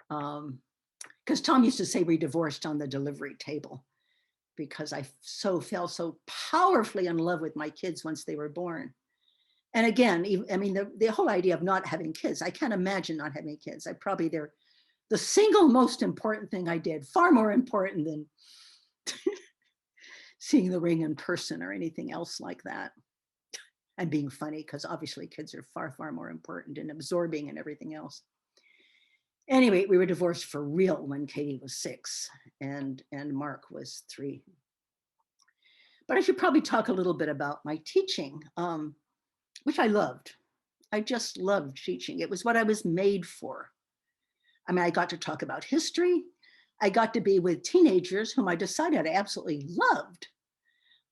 Because Tom used to say we divorced on the delivery table, because I fell so powerfully in love with my kids once they were born. And again, I mean, the whole idea of not having kids, I can't imagine not having kids. they're the single most important thing I did, far more important than seeing the ring in person or anything else like that. And being funny, because obviously kids are far, far more important and absorbing and everything else. Anyway, we were divorced for real when Katie was 6 and Mark was 3. But I should probably talk a little bit about my teaching, which I loved. I just loved teaching. It was what I was made for. I mean, I got to talk about history. I got to be with teenagers whom I decided I absolutely loved.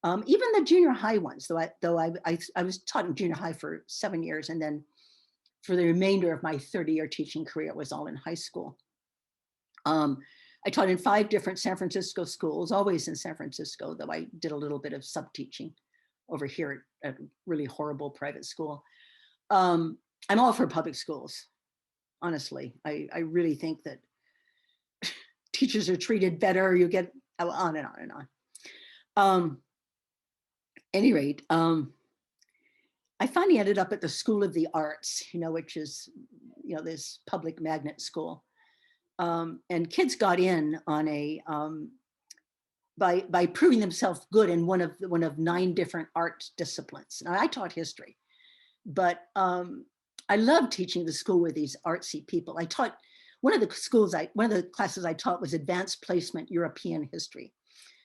Even the junior high ones, though I was taught in junior high for 7 years, and then for the remainder of my 30-year teaching career, it was all in high school. I taught in 5 different San Francisco schools, always in San Francisco, though I did a little bit of sub-teaching over here at a really horrible private school. I'm all for public schools, honestly. I really think that teachers are treated better, you get on and on and on. Any rate, I finally ended up at the School of the Arts, which is, this public magnet school. And kids got in on a, by proving themselves good in one of 9 different art disciplines. Now, I taught history, but I loved teaching the school with these artsy people. I taught, one of the classes I taught was Advanced Placement European History.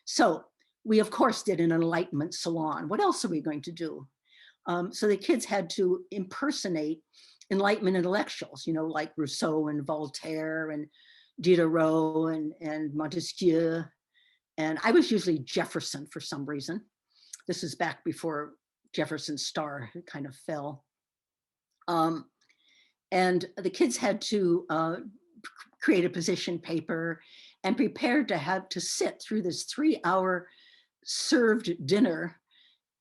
So we, of course, did an Enlightenment salon. What else are we going to do? So the kids had to impersonate Enlightenment intellectuals, like Rousseau and Voltaire and Diderot and Montesquieu. And I was usually Jefferson for some reason. This is back before Jefferson's star kind of fell. Um, and the kids had to create a position paper and prepare to sit through this 3-hour served dinner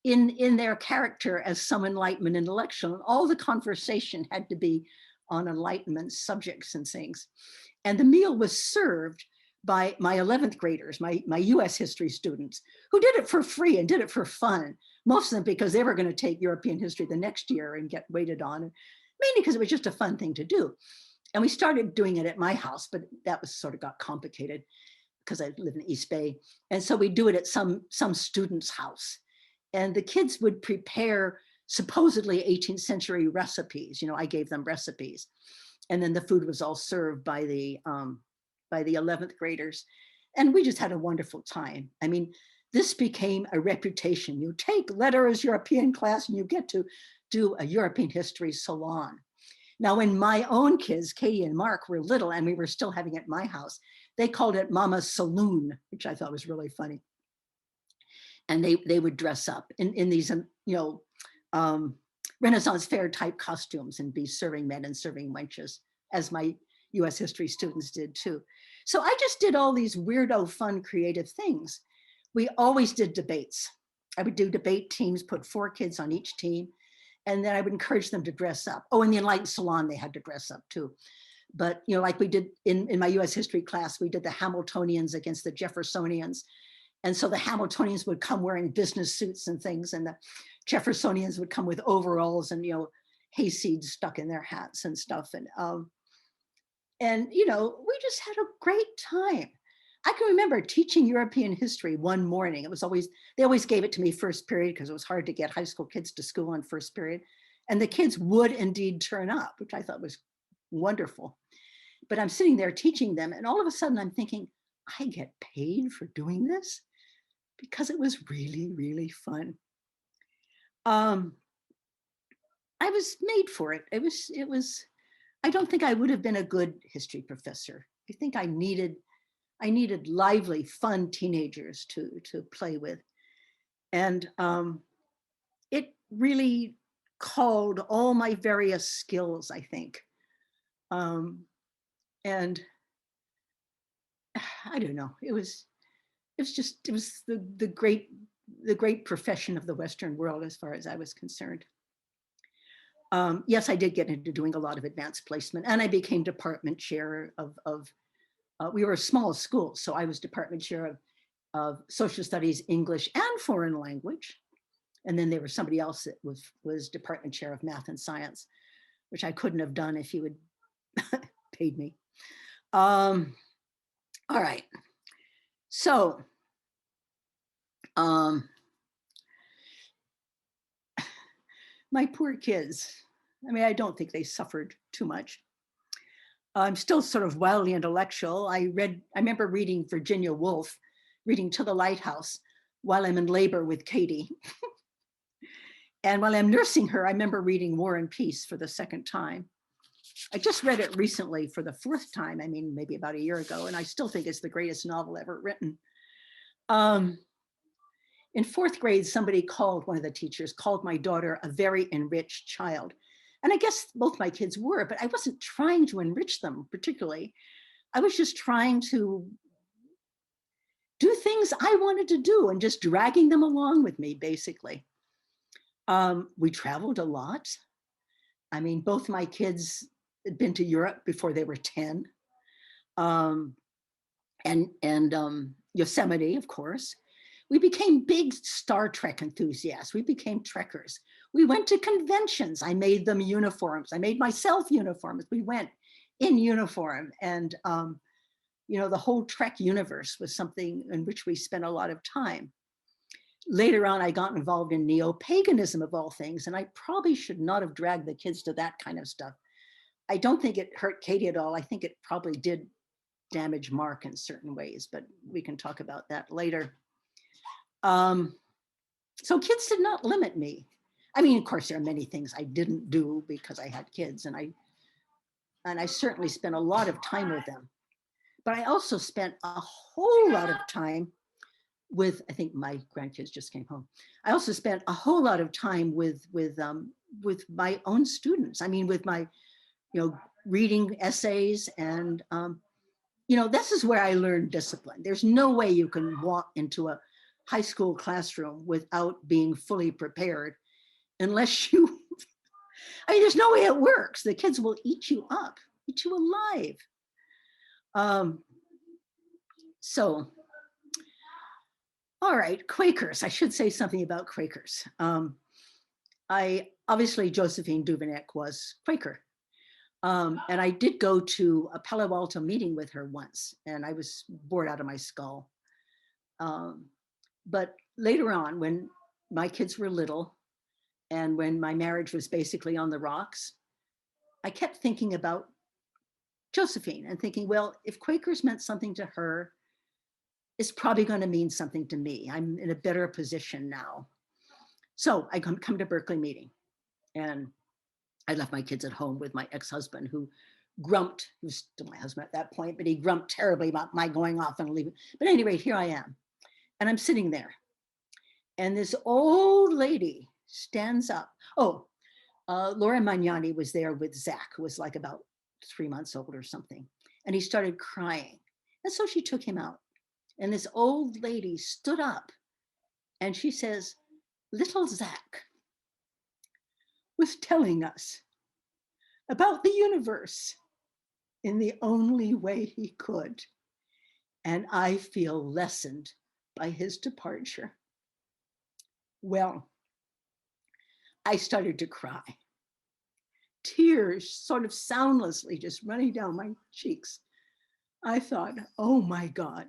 in their character as some Enlightenment intellectual. And all the conversation had to be on Enlightenment subjects and things. And the meal was served by my 11th graders, my US history students, who did it for free and did it for fun. Most of them because they were going to take European history the next year and get waited on, mainly because it was just a fun thing to do. And we started doing it at my house, but that was sort of got complicated because I live in East Bay. And so we do it at some student's house. And the kids would prepare supposedly 18th century recipes. You know, I gave them recipes. And then the food was all served by the 11th graders. And we just had a wonderful time. I mean, this became a reputation. You take Lederer's European class and you get to do a European history salon. Now, when my own kids, Katie and Mark, were little and we were still having it at my house, they called it Mama's Saloon, which I thought was really funny. And they would dress up in these, Renaissance fair type costumes and be serving men and serving wenches, as my US history students did too. So I just did all these weirdo, fun, creative things. We always did debates. I would do debate teams, put 4 kids on each team, and then I would encourage them to dress up. Oh, in the Enlightened Salon, they had to dress up too. But, you know, like we did in my US history class, we did the Hamiltonians against the Jeffersonians. And so the Hamiltonians would come wearing business suits and things, and the Jeffersonians would come with overalls and, you know, hayseeds stuck in their hats and stuff. And you know, we just had a great time. I can remember teaching European history one morning. It was always, they always gave it to me first period because it was hard to get high school kids to school on first period. And the kids would indeed turn up, which I thought was wonderful. But I'm sitting there teaching them, and all of a sudden I'm thinking, I get paid for doing this? Because it was really, really fun. I was made for it. It was, I don't think I would have been a good history professor. I think I needed lively, fun teenagers to play with. And it really called all my various skills, I think. And I don't know, it was the great profession of the Western world as far as I was concerned. Yes, I did get into doing a lot of advanced placement, and I became department chair of we were a small school, so I was department chair of social studies, English, and foreign language. And then there was somebody else that was department chair of math and science, which I couldn't have done if you had paid me. All right. So, my poor kids, I mean, I don't think they suffered too much. I'm still sort of wildly intellectual. I remember reading Virginia Woolf, reading To the Lighthouse while I'm in labor with Katie. And while I'm nursing her, I remember reading War and Peace for the second time. I just read it recently for the 4th time, I mean, maybe about a year ago, and I still think it's the greatest novel ever written. In 4th grade, one of the teachers called my daughter a very enriched child. And I guess both my kids were, but I wasn't trying to enrich them particularly. I was just trying to do things I wanted to do and just dragging them along with me, basically. We traveled a lot. I mean, both my kids had been to Europe before they were 10. And Yosemite, of course. We became big Star Trek enthusiasts. We became Trekkers. We went to conventions. I made them uniforms. I made myself uniforms. We went in uniform. And, you know, the whole Trek universe was something in which we spent a lot of time. Later on, I got involved in neo-paganism of all things, and I probably should not have dragged the kids to that kind of stuff. I don't think it hurt Katie at all. I think it probably did damage Mark in certain ways, but we can talk about that later. So kids did not limit me. I mean, of course, there are many things I didn't do because I had kids, and I certainly spent a lot of time with them. But I also spent a whole lot of time with, I think my grandkids just came home. I also spent a whole lot of time with my own students. I mean, with my, reading essays and, this is where I learned discipline. There's no way you can walk into a high school classroom without being fully prepared unless you, there's no way it works. The kids will eat you up, eat you alive. So, all right, Quakers. I should say something about Quakers. Obviously, Josephine Duveneck was Quaker. And I did go to a Palo Alto meeting with her once, and I was bored out of my skull. But later on, when my kids were little, and when my marriage was basically on the rocks, I kept thinking about Josephine and thinking, well, if Quakers meant something to her, it's probably going to mean something to me. I'm in a better position now. So I come to Berkeley meeting, and I left my kids at home with my ex-husband, who grumped, who's still my husband at that point, but he grumped terribly about my going off and leaving. But at any rate, here I am. And I'm sitting there. And this old lady stands up. Oh, Laura Magnani was there with Zach, who was like about 3 months old or something. And he started crying. And so she took him out. And this old lady stood up and she says, little Zach was telling us about the universe in the only way he could. And I feel lessened by his departure. Well, I started to cry. Tears sort of soundlessly just running down my cheeks. I thought, oh my God,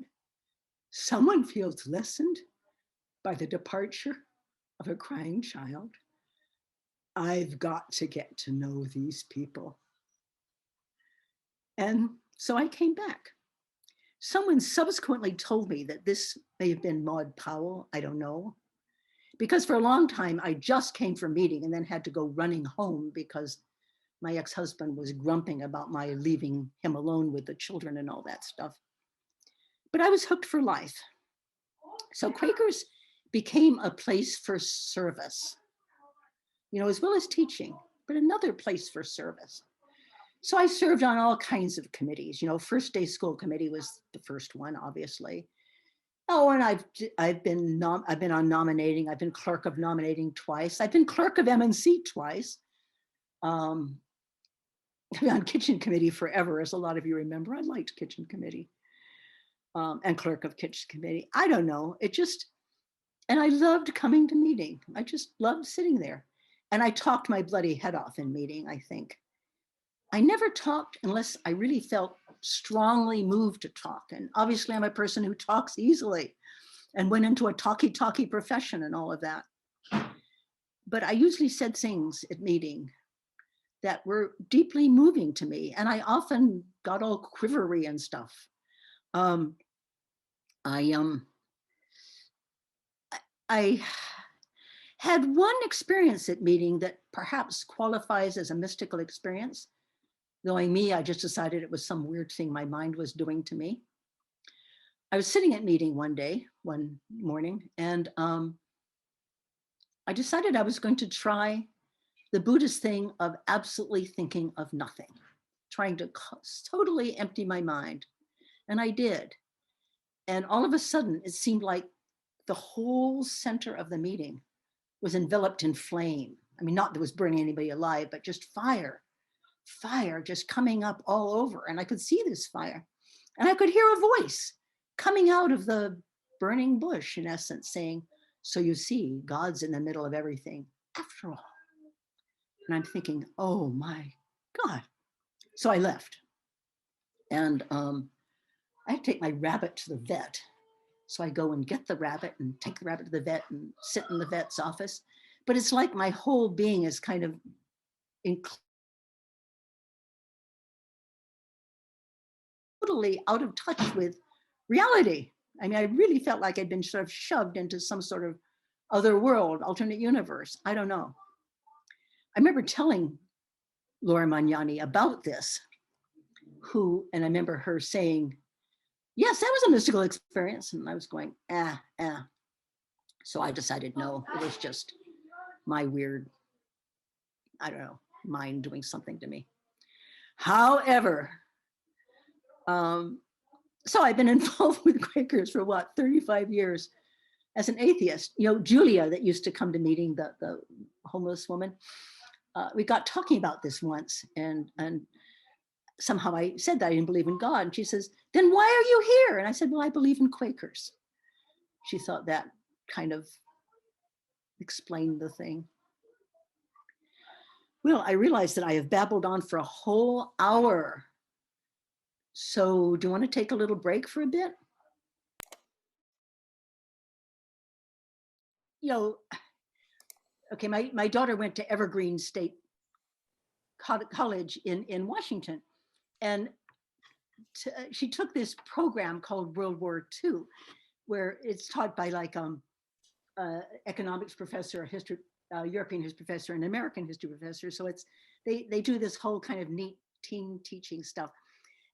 someone feels lessened by the departure of a crying child. I've got to get to know these people. And so I came back. Someone subsequently told me that this may have been Maud Powell, I don't know. Because for a long time, I just came from meeting and then had to go running home because my ex-husband was grumping about my leaving him alone with the children and all that stuff. But I was hooked for life. So Quakers became a place for service, as well as teaching, but another place for service. So I served on all kinds of committees. First day school committee was the first one, obviously. Oh, and I've been on nominating. I've been clerk of nominating twice. I've been clerk of M&C twice. I've been on kitchen committee forever, as a lot of you remember. I liked kitchen committee and clerk of kitchen committee. I don't know. And I loved coming to meeting. I just loved sitting there. And I talked my bloody head off in meeting, I think. I never talked unless I really felt strongly moved to talk. And obviously I'm a person who talks easily and went into a talky profession and all of that. But I usually said things at meeting that were deeply moving to me. And I often got all quivery and stuff. I had one experience at meeting that perhaps qualifies as a mystical experience. Knowing me, I just decided it was some weird thing my mind was doing to me. I was sitting at meeting one morning, and I decided I was going to try the Buddhist thing of absolutely thinking of nothing, trying to totally empty my mind. And I did. And all of a sudden, it seemed like the whole center of the meeting was enveloped in flame. I mean, not that it was burning anybody alive, but just fire just coming up all over. And I could see this fire. And I could hear a voice coming out of the burning bush, in essence, saying, so you see, God's in the middle of everything, after all. And I'm thinking, oh my God. So I left. And I had to take my rabbit to the vet. So I go and get the rabbit and take the rabbit to the vet and sit in the vet's office. But it's like my whole being is kind of totally out of touch with reality. I mean, I really felt like I'd been sort of shoved into some sort of other world, alternate universe. I don't know. I remember telling Laura Magnani about this, and I remember her saying, yes, that was a mystical experience. And I was going, So I decided, no, it was just my weird I don't know, mind doing something to me. However, so I've been involved with Quakers for what, 35 years as an atheist. You know, Julia that used to come to meeting, the homeless woman, we got talking about this once, and somehow I said that I didn't believe in God. And she says, then why are you here? And I said, well, I believe in Quakers. She thought that kind of explained the thing. Well, I realized that I have babbled on for a whole hour. So do you want to take a little break for a bit? You know, okay, my daughter went to Evergreen State College in Washington. And she took this program called World War II, where it's taught by like economics professor, a history, European history professor, and American history professor. So it's they do this whole kind of neat teen teaching stuff.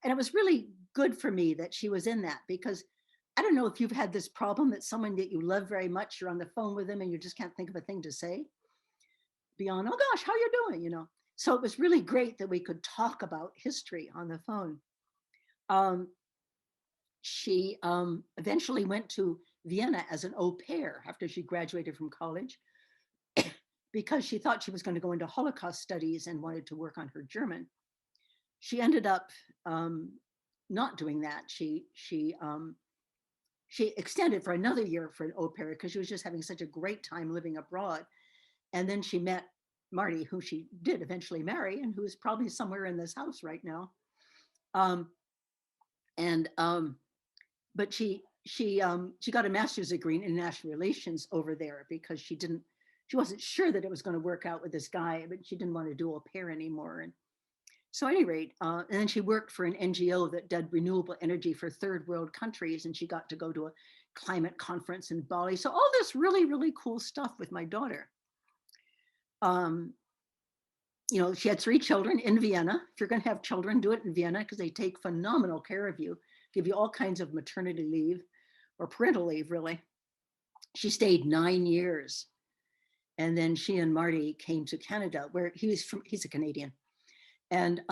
And it was really good for me that she was in that, because I don't know if you've had this problem that someone that you love very much, you're on the phone with them and you just can't think of a thing to say beyond, oh gosh, how you doing, you know? So it was really great that we could talk about history on the phone. She eventually went to Vienna as an au pair after she graduated from college, because she thought she was going to go into Holocaust studies and wanted to work on her German. She ended up not doing that. She extended for another year for an au pair because she was just having such a great time living abroad. And then she met Marty, who she did eventually marry, and who is probably somewhere in this house right now. But she got a master's degree in international relations over there because she wasn't sure that it was going to work out with this guy, but she didn't want to do au pair anymore. And so at any rate, and then she worked for an NGO that did renewable energy for third world countries, and she got to go to a climate conference in Bali. So all this really, really cool stuff with my daughter. You know, she had 3 children in Vienna. If you're going to have children, do it in Vienna because they take phenomenal care of you, give you all kinds of maternity leave or parental leave, really. She stayed 9 years. And then she and Marty came to Canada, where he's a Canadian. And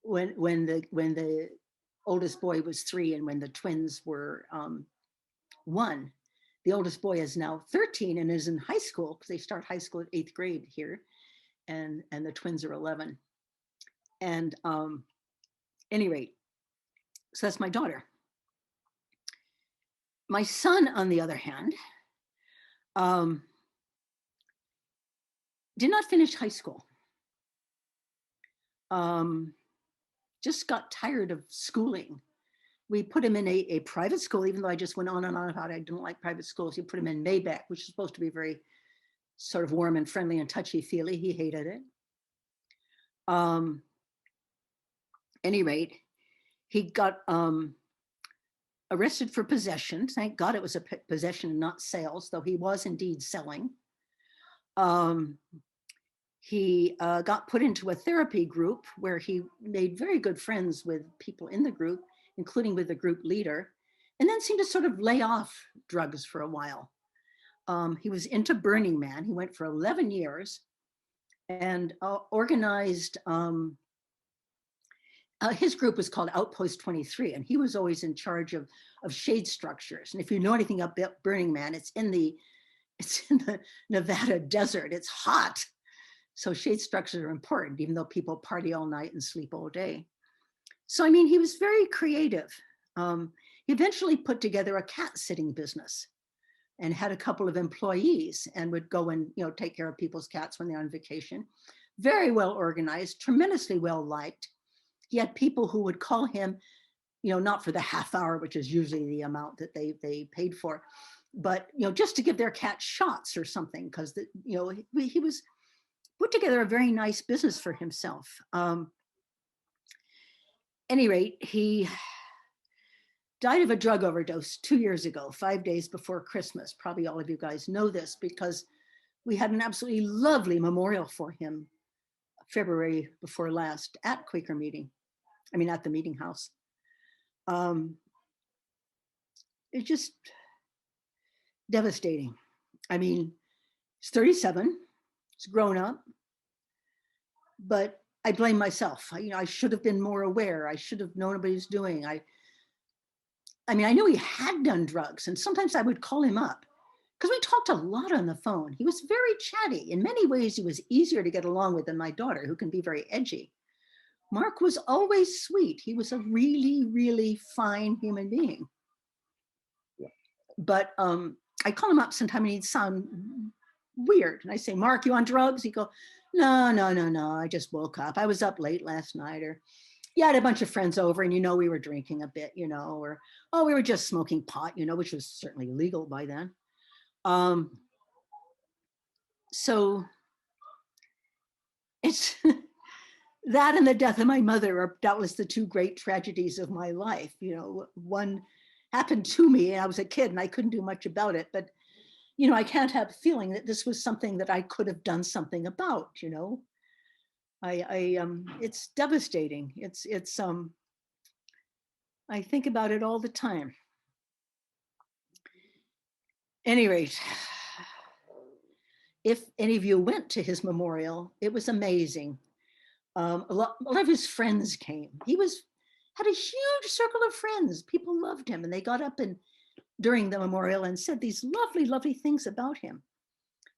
when the oldest boy was 3 and when the twins were 1, the oldest boy is now 13 and is in high school, because they start high school at 8th grade here. And the twins are 11. And any rate, so that's my daughter. My son, on the other hand, did not finish high school. Just got tired of schooling. We put him in a private school, even though I just went on and on about I didn't like private schools. You put him in Maybeck, which is supposed to be very sort of warm and friendly and touchy-feely. He hated it. Any rate, he got arrested for possession. Thank God it was a possession and not sales, though he was indeed selling. He got put into a therapy group where he made very good friends with people in the group, including with the group leader, and then seemed to sort of lay off drugs for a while. He was into Burning Man. He went for 11 years and organized, his group was called Outpost 23, and he was always in charge of shade structures. And if you know anything about Burning Man, it's in the Nevada desert. It's hot. So shade structures are important, even though people party all night and sleep all day. So, I mean, he was very creative. He eventually put together a cat sitting business and had a couple of employees and would go and, you know, take care of people's cats when they're on vacation. Very well organized, tremendously well liked. He had people who would call him, you know, not for the half hour, which is usually the amount that they paid for, but, you know, just to give their cat shots or something, because, you know, he was put together a very nice business for himself. Any rate, he died of a drug overdose 2 years ago, 5 days before Christmas. Probably all of you guys know this because we had an absolutely lovely memorial for him February before last at Quaker meeting. I mean, at the meeting house. It's just devastating. I mean, he's 37, he's grown up, but I blame myself. I should have been more aware. I should have known what he was doing. I mean, I knew he had done drugs, and sometimes I would call him up because we talked a lot on the phone. He was very chatty. In many ways, he was easier to get along with than my daughter, who can be very edgy. Mark was always sweet. He was a really, really fine human being. But I call him up sometime and he'd sound weird. And I say, Mark, you on drugs? He'd go, no, no, no, no. I just woke up. I was up late last night. Or, yeah, I had a bunch of friends over and, we were drinking a bit, or, oh, we were just smoking pot, which was certainly legal by then. So it's that and the death of my mother are doubtless the two great tragedies of my life. One happened to me and I was a kid and I couldn't do much about it, but I can't help feeling that this was something that I could have done something about. It's devastating. It's I think about it all the time. At any rate, if any of you went to his memorial, it was amazing. A lot of his friends came. He had a huge circle of friends. People loved him, and they got up and during the memorial and said these lovely, lovely things about him.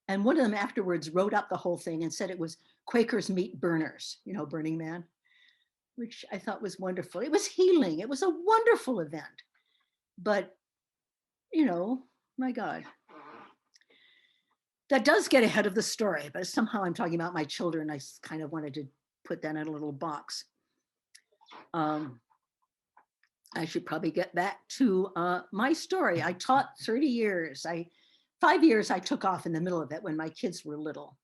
And one of them afterwards wrote up the whole thing and said it was Quakers meet burners, Burning Man, which I thought was wonderful. It was healing. It was a wonderful event. But, my God. That does get ahead of the story, but somehow I'm talking about my children. I kind of wanted to put that in a little box. I should probably get back to my story. I taught 30 years. 5 years I took off in the middle of it when my kids were little.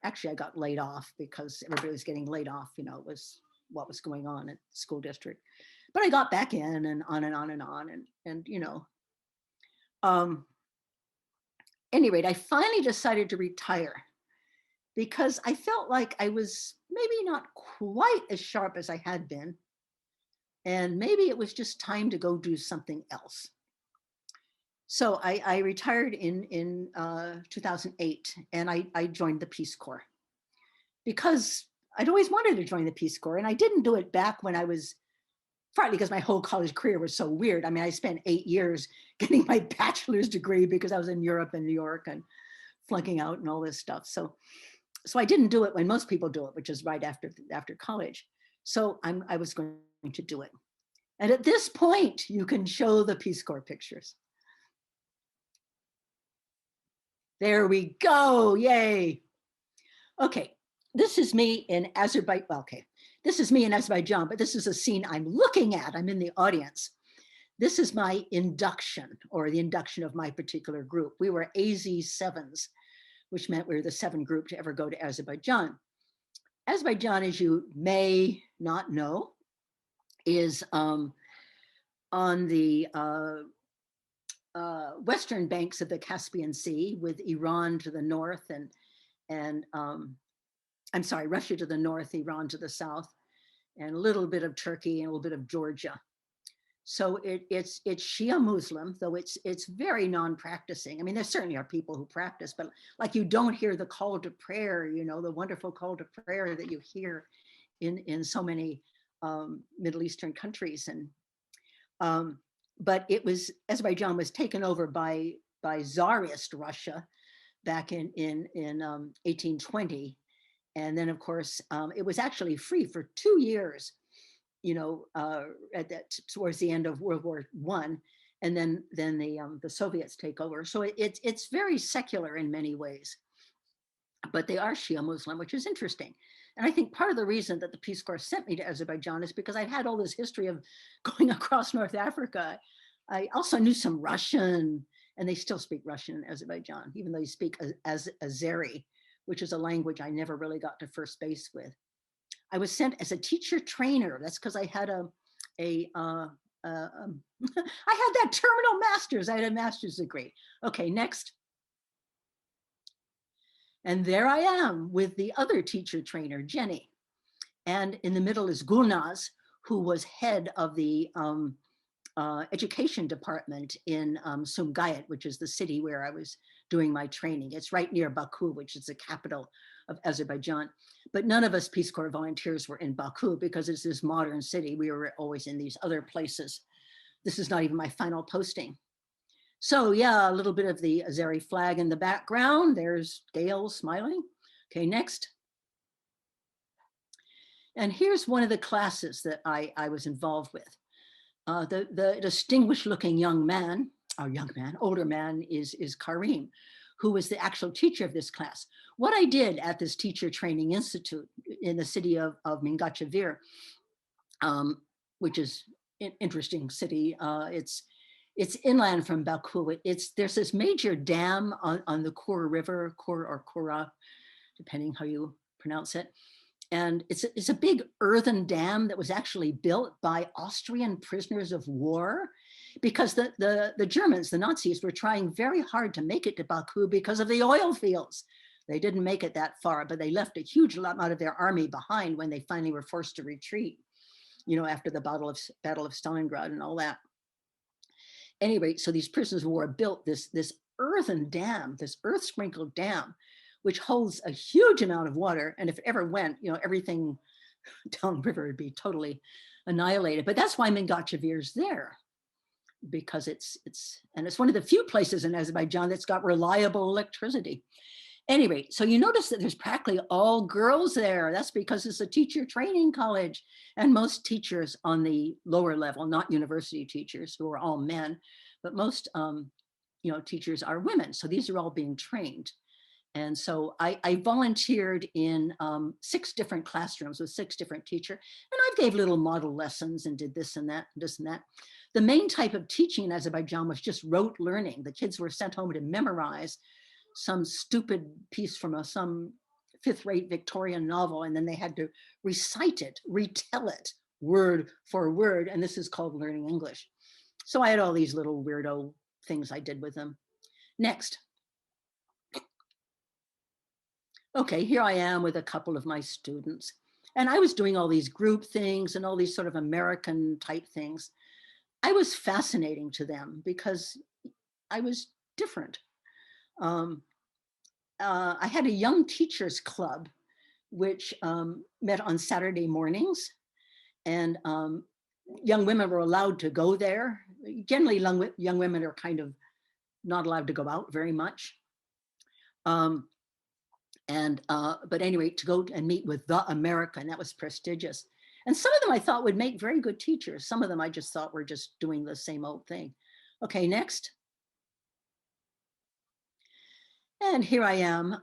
Actually, I got laid off because everybody was getting laid off. It was what was going on at the school district. But I got back in and on and on and on. Any rate, I finally decided to retire because I felt like I was maybe not quite as sharp as I had been. And maybe it was just time to go do something else. So I retired in 2008 and I joined the Peace Corps because I'd always wanted to join the Peace Corps. And I didn't do it back when I was, partly because my whole college career was so weird. I mean, I spent 8 years getting my bachelor's degree because I was in Europe and New York and flunking out and all this stuff. So I didn't do it when most people do it, which is right after college. So I was going to do it. And at this point, you can show the Peace Corps pictures. There we go, yay. Okay, this is me in Azerbaijan. Well, okay, this is me in Azerbaijan, but this is a scene I'm looking at. I'm in the audience. This is my induction, or the induction of my particular group. We were AZ7s, which meant we were the 7th group to ever go to Azerbaijan. Azerbaijan, as you may not know, is on the western banks of the Caspian Sea, with Iran to the north and I'm sorry, Russia to the north, Iran to the south, and a little bit of Turkey and a little bit of Georgia. So it's Shia Muslim, though it's very non-practicing. I mean, there certainly are people who practice, but like you don't hear the call to prayer, the wonderful call to prayer that you hear in so many Middle Eastern countries. And but Azerbaijan was taken over by Tsarist Russia back in 1820, and then of course it was actually free for 2 years, towards the end of World War I, and then the Soviets take over. So it's very secular in many ways, but they are Shia Muslim, which is interesting. And I think part of the reason that the Peace Corps sent me to Azerbaijan is because I've had all this history of going across North Africa. I also knew some Russian, and they still speak Russian in Azerbaijan, even though you speak as Azeri, which is a language I never really got to first base with. I was sent as a teacher trainer. That's because I had I had that terminal master's. I had a master's degree. Okay, next. And there I am with the other teacher trainer, Jenny. And in the middle is Gulnaz, who was head of the education department in Sumgayit, which is the city where I was doing my training. It's right near Baku, which is the capital of Azerbaijan. But none of us Peace Corps volunteers were in Baku because it's this modern city. We were always in these other places. This is not even my final posting. So yeah, a little bit of the Azeri flag in the background. There's Gale smiling. Okay, next. And here's one of the classes that I was involved with. The distinguished looking young man, older man is Karim, who was the actual teacher of this class. What I did at this teacher training institute in the city of Mingachevir, which is an interesting city. It's inland from Baku. There's this major dam on the Kura River, Kura, depending how you pronounce it. And it's a big earthen dam that was actually built by Austrian prisoners of war, because the Germans, the Nazis, were trying very hard to make it to Baku because of the oil fields. They didn't make it that far, but they left a huge amount of their army behind when they finally were forced to retreat, after the Battle of Stalingrad and all that. Anyway, so these prisoners of war built this earthen dam, this earth sprinkled dam, which holds a huge amount of water. And if it ever went, everything downriver would be totally annihilated. But that's why Mingachevir is there, because it's one of the few places in Azerbaijan that's got reliable electricity. Anyway, so you notice that there's practically all girls there. That's because it's a teacher training college, and most teachers on the lower level, not university teachers who are all men, but most teachers are women. So these are all being trained. And so I volunteered in 6 different classrooms with 6 different teachers, and I gave little model lessons and did this and that, this and that. The main type of teaching in Azerbaijan was just rote learning. The kids were sent home to memorize some stupid piece from some 5th-rate Victorian novel, and then they had to recite it, retell it word for word, and this is called learning English. So I had all these little weirdo things I did with them. Next. Okay, here I am with a couple of my students, and I was doing all these group things and all these sort of American type things. I was fascinating to them because I was different. I had a young teachers club, which met on Saturday mornings, and young women were allowed to go there. Generally, young women are kind of not allowed to go out very much. But anyway, to go and meet with the American, that was prestigious. And some of them I thought would make very good teachers. Some of them I just thought were just doing the same old thing. Okay, next. And here I am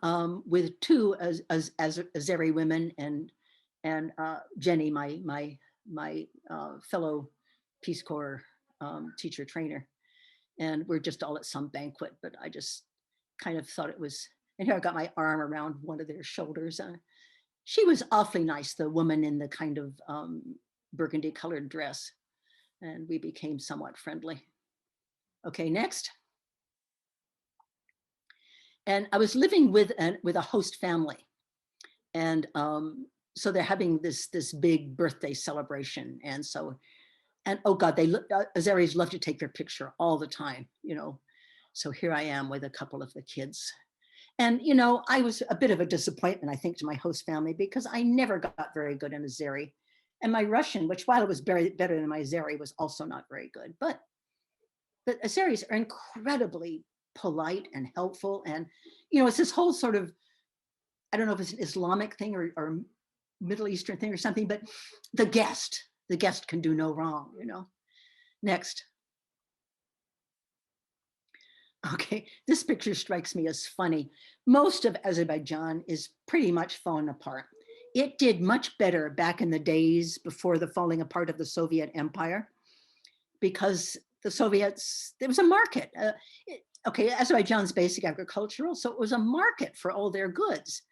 with 2 Azeri women and Jenny, my fellow Peace Corps teacher trainer. And we're just all at some banquet, but I just kind of thought it was, and here I got my arm around one of their shoulders. She was awfully nice, the woman in the kind of burgundy colored dress, and we became somewhat friendly. Okay, next. And I was living with a host family, and so they're having this big birthday celebration, and oh God, Azeris love to take their picture all the time, So here I am with a couple of the kids, and I was a bit of a disappointment, I think, to my host family because I never got very good in Azeri, and my Russian, which while it was better than my Azeri, was also not very good. But the Azeris are incredibly polite and helpful, and it's this whole sort of, I don't know if it's an Islamic thing or Middle Eastern thing or something, but the guest can do no wrong. Next. Okay, this picture strikes me as funny. Most of Azerbaijan is pretty much fallen apart. It did much better back in the days before the falling apart of the Soviet Empire, because the Soviets, there was a market. Okay, Azerbaijan's basic agricultural, so it was a market for all their goods.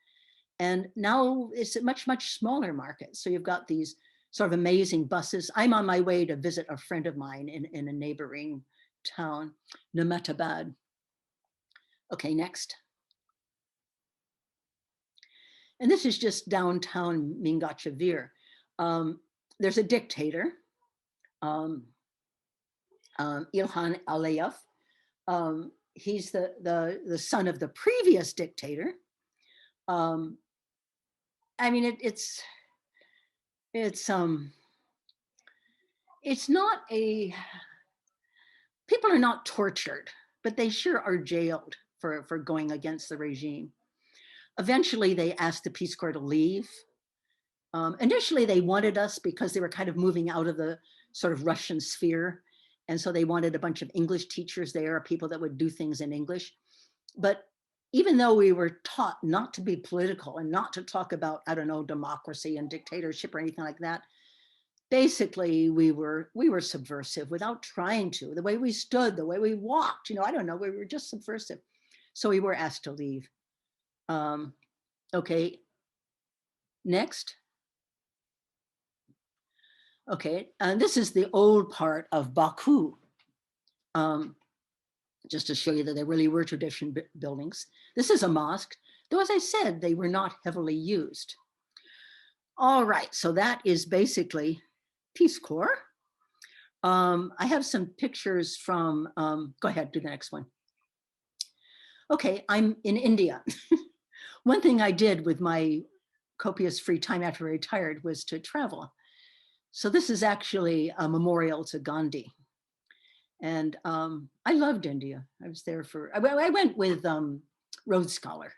And now it's a much, much smaller market. So you've got these sort of amazing buses. I'm on my way to visit a friend of mine in a neighboring town, Namatabad. Okay, next. And this is just downtown Mingachevir. There's a dictator, Ilhan Aliyev. He's the son of the previous dictator. I mean, it's it's not a, people are not tortured, but they sure are jailed for going against the regime. Eventually, they asked the Peace Corps to leave. Initially, they wanted us because they were kind of moving out of the sort of Russian sphere. And so they wanted a bunch of English teachers there, people that would do things in English. But even though we were taught not to be political and not to talk about, I don't know, democracy and dictatorship or anything like that, basically we were subversive without trying to. The way we stood, the way we walked, I don't know, we were just subversive. So we were asked to leave. Okay, next. Okay, and this is the old part of Baku. Just to show you that there really were tradition buildings. This is a mosque, though as I said, they were not heavily used. All right, so that is basically Peace Corps. I have some pictures from, go ahead, do the next one. Okay, I'm in India. One thing I did with my copious free time after I retired was to travel. So this is actually a memorial to Gandhi. And I loved India. I was there for, I went with Rhodes Scholar,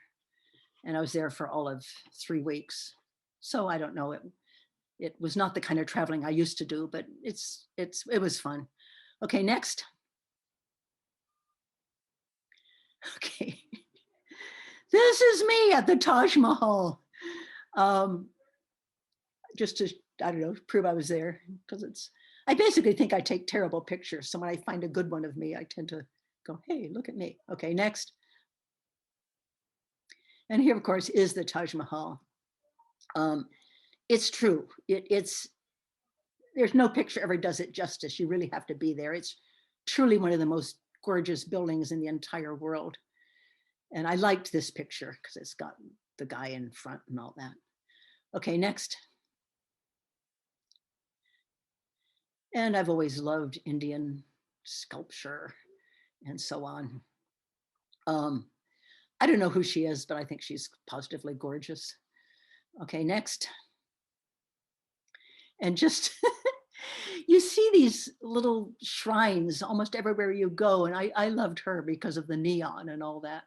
and I was there for all of 3 weeks. So I don't know, it was not the kind of traveling I used to do, but it was fun. Okay, next. Okay. This is me at the Taj Mahal. Just to, I don't know, prove I was there, because I basically think I take terrible pictures. So when I find a good one of me, I tend to go, hey, look at me. Okay, next. And here, of course, is the Taj Mahal. It's true. There's no picture ever does it justice. You really have to be there. It's truly one of the most gorgeous buildings in the entire world. And I liked this picture because it's got the guy in front and all that. Okay, next. And I've always loved Indian sculpture and so on. I don't know who she is, but I think she's positively gorgeous. Okay, next. And just, you see these little shrines almost everywhere you go. And I loved her because of the neon and all that.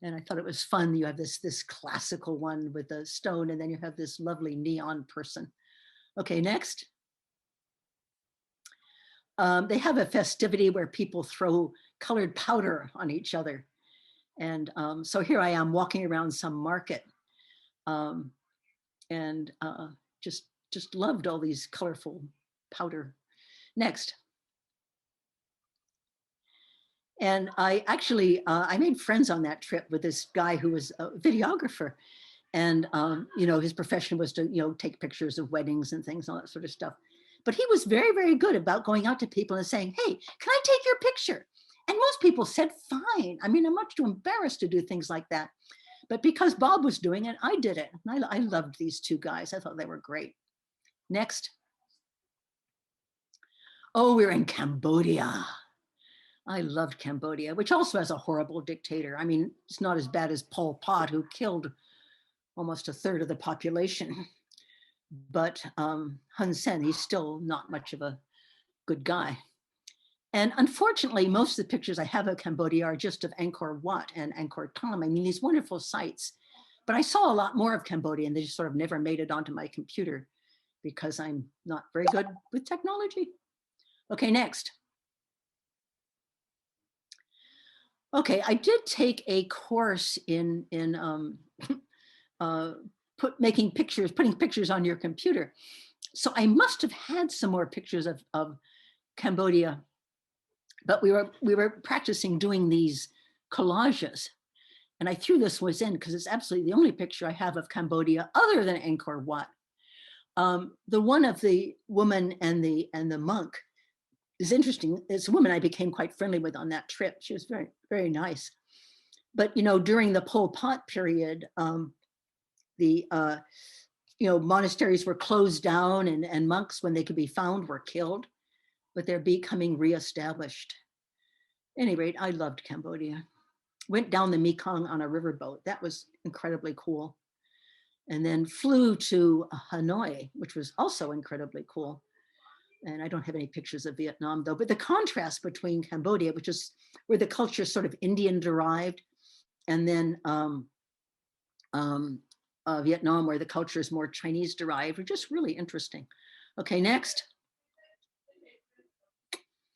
And I thought it was fun. You have this classical one with the stone, and then you have this lovely neon person. Okay, next. They have a festivity where people throw colored powder on each other. And so here I am walking around some market, and just loved all these colorful powder. Next. And I actually, I made friends on that trip with this guy who was a videographer. And, his profession was to, take pictures of weddings and things, all that sort of stuff. But he was very, very good about going out to people and saying, hey, can I take your picture? And most people said, fine. I mean, I'm much too embarrassed to do things like that. But because Bob was doing it, I did it. And I loved these two guys. I thought they were great. Next. Oh, we're in Cambodia. I loved Cambodia, which also has a horrible dictator. I mean, it's not as bad as Pol Pot, who killed almost a third of the population. But Hun Sen, he's still not much of a good guy. And unfortunately, most of the pictures I have of Cambodia are just of Angkor Wat and Angkor Thom. I mean, these wonderful sites. But I saw a lot more of Cambodia, and they just sort of never made it onto my computer because I'm not very good with technology. Okay, next. Okay, I did take a course in putting pictures on your computer. So I must have had some more pictures of Cambodia, but we were practicing doing these collages. And I threw this one in because it's absolutely the only picture I have of Cambodia other than Angkor Wat. The one of the woman and the monk is interesting. It's a woman I became quite friendly with on that trip. She was very, very nice. But, during the Pol Pot period, the monasteries were closed down, and monks, when they could be found, were killed, but they're becoming reestablished. At any rate, I loved Cambodia. Went down the Mekong on a riverboat. That was incredibly cool. and then flew to Hanoi, which was also incredibly cool. And I don't have any pictures of Vietnam though, but the contrast between Cambodia, which is where the culture is sort of Indian derived, and then Vietnam, where the culture is more Chinese derived, are just really interesting. Okay, next.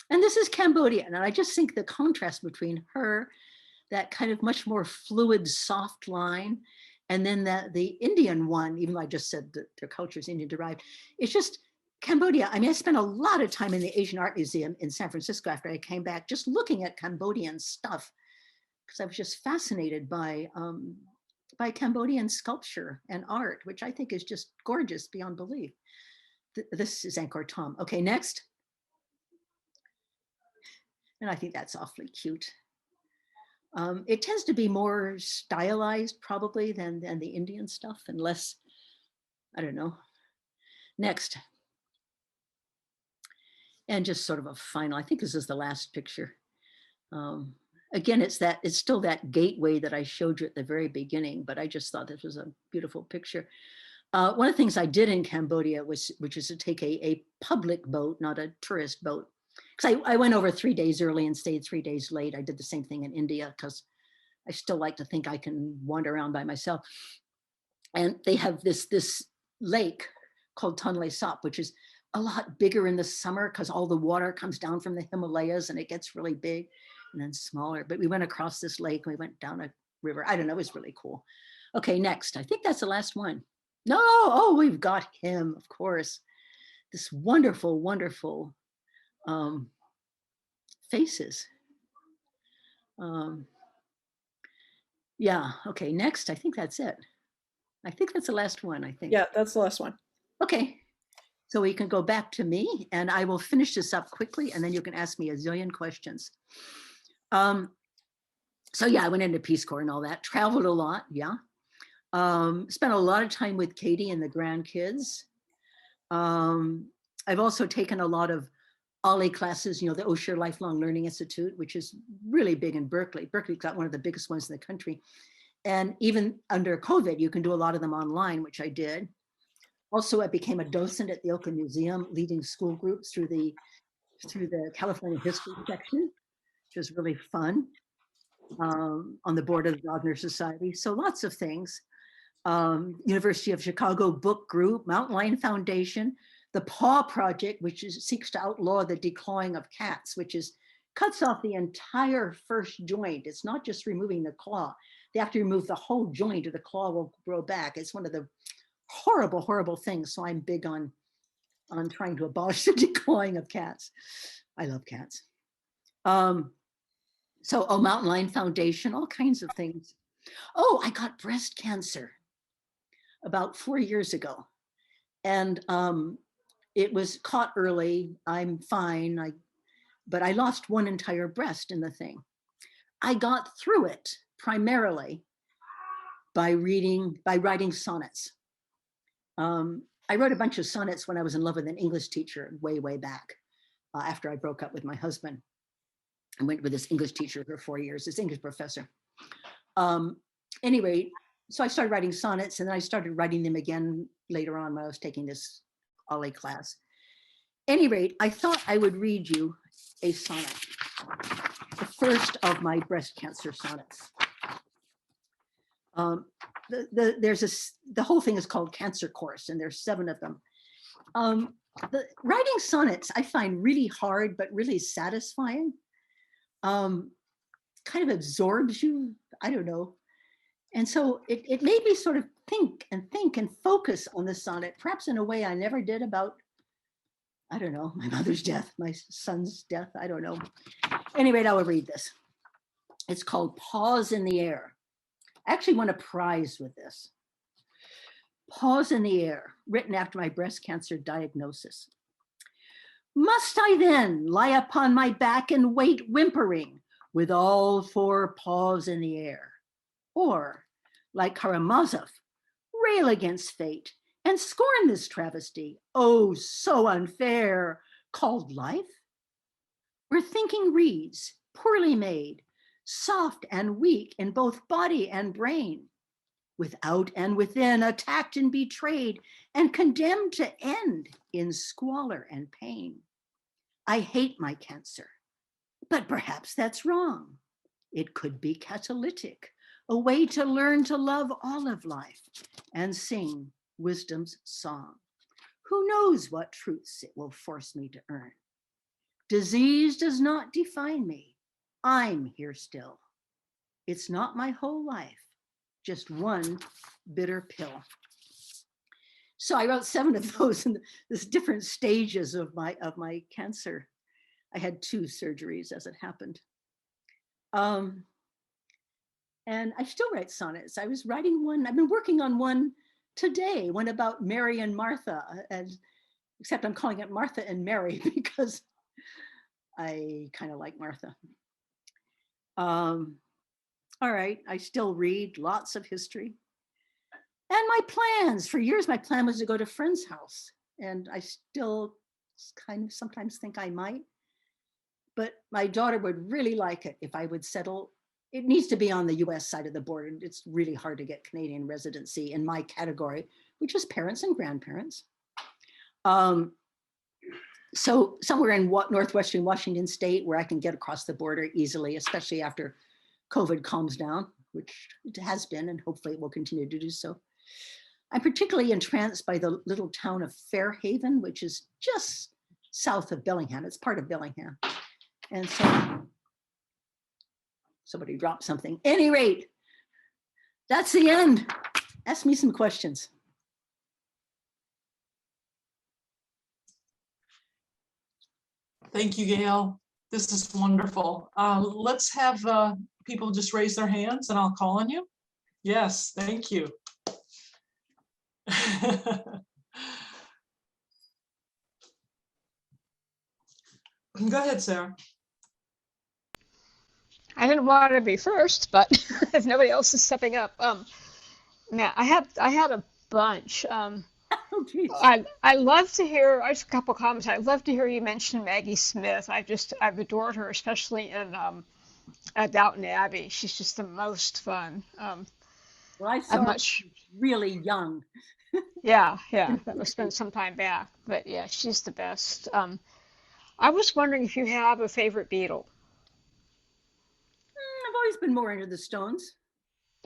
And this is Cambodia. And I just think the contrast between her, that kind of much more fluid, soft line, and then the Indian one, even though I just said that their culture is Indian derived, it's just Cambodia. I mean, I spent a lot of time in the Asian Art Museum in San Francisco after I came back, just looking at Cambodian stuff, because I was just fascinated by Cambodian sculpture and art, which I think is just gorgeous beyond belief. This is Angkor Thom. Okay, next. And I think that's awfully cute. It tends to be more stylized probably than the Indian stuff, and less, I don't know. Next. And just sort of a final, I think this is the last picture. Again, it's still that gateway that I showed you at the very beginning, but I just thought this was a beautiful picture. One of the things I did in Cambodia which is to take a public boat, not a tourist boat. Because I went over 3 days early and stayed 3 days late. I did the same thing in India because I still like to think I can wander around by myself. And they have this lake called Tonle Sap, which is a lot bigger in the summer because all the water comes down from the Himalayas and it gets really big and then smaller. But we went across this lake, we went down a river. I don't know, it was really cool. Okay, next. I think that's the last one. No, oh, we've got him, of course. This wonderful, wonderful faces. Yeah, okay, next. I think that's it. I think that's the last one, I think. Yeah, that's the last one. Okay, so we can go back to me and I will finish this up quickly and then you can ask me a zillion questions. So yeah, I went into Peace Corps and all that, traveled a lot, yeah. Spent a lot of time with Katie and the grandkids. I've also taken a lot of OLLI classes, the Osher Lifelong Learning Institute, which is really big in Berkeley. Berkeley's got one of the biggest ones in the country. And even under COVID, you can do a lot of them online, which I did. Also, I became a docent at the Oakland Museum, leading school groups through the California history section, which was really fun, on the board of the Wagner Society. So lots of things. University of Chicago Book Group, Mountain Lion Foundation, the Paw Project, which seeks to outlaw the declawing of cats, which cuts off the entire first joint. It's not just removing the claw. They have to remove the whole joint or the claw will grow back. It's one of the horrible, horrible things. So I'm big on trying to abolish the declawing of cats. I love cats. Mountain Lion Foundation, all kinds of things. Oh, I got breast cancer about 4 years ago. And it was caught early. I'm fine, but I lost one entire breast in the thing. I got through it primarily by writing sonnets. I wrote a bunch of sonnets when I was in love with an English teacher way, way back after I broke up with my husband. I went with this English teacher for 4 years, this English professor. Anyway, so I started writing sonnets and then I started writing them again later on when I was taking this OLLI class. Any rate, I thought I would read you a sonnet, the first of my breast cancer sonnets. The whole thing is called Cancer Course, and there's 7 of them. Writing sonnets I find really hard, but really satisfying. Kind of absorbs you, I don't know. And so it made me sort of think and focus on the sonnet, perhaps in a way I never did about, I don't know, my mother's death, my son's death, I don't know. Anyway, I will read this. It's called Pause in the Air. I actually won a prize with this. Pause in the Air, written after my breast cancer diagnosis. Must I then lie upon my back and wait whimpering with all 4 paws in the air? Or, like Karamazov, rail against fate and scorn this travesty, oh, so unfair, called life? Where thinking reeds, poorly made, soft and weak in both body and brain, without and within, attacked and betrayed, and condemned to end in squalor and pain. I hate my cancer, but perhaps that's wrong. It could be catalytic, a way to learn to love all of life and sing wisdom's song. Who knows what truths it will force me to earn? Disease does not define me. I'm here still. It's not my whole life, just one bitter pill. So I wrote 7 of those in the different stages of my cancer. I had 2 surgeries as it happened. And I still write sonnets. I was writing one, I've been working on one today, one about Mary and Martha, except I'm calling it Martha and Mary because I kind of like Martha. All right, I still read lots of history. And my plans, for years, my plan was to go to a friend's house. And I still kind of sometimes think I might. But my daughter would really like it if I would settle. It needs to be on the US side of the border. It's really hard to get Canadian residency in my category, which is parents and grandparents. So somewhere in northwestern Washington state where I can get across the border easily, especially after COVID calms down, which it has been, and hopefully it will continue to do so. I'm particularly entranced by the little town of Fairhaven, which is just south of Bellingham. It's part of Bellingham. And so somebody dropped something. Any rate, that's the end. Ask me some questions. Thank you, Gail. This is wonderful. Let's have people just raise their hands and I'll call on you. Yes, thank you. Go ahead, Sarah. I didn't want to be first, but if nobody else is stepping up, yeah, I had a bunch. Oh, geez. I love to hear. I just a couple comments. I love to hear you mention Maggie Smith. I've adored her, especially in at Downton Abbey. She's just the most fun. Well, I saw her really young. Yeah, that must have been some time back. But yeah, she's the best. I was wondering if you have a favorite Beatle. I've always been more into the Stones.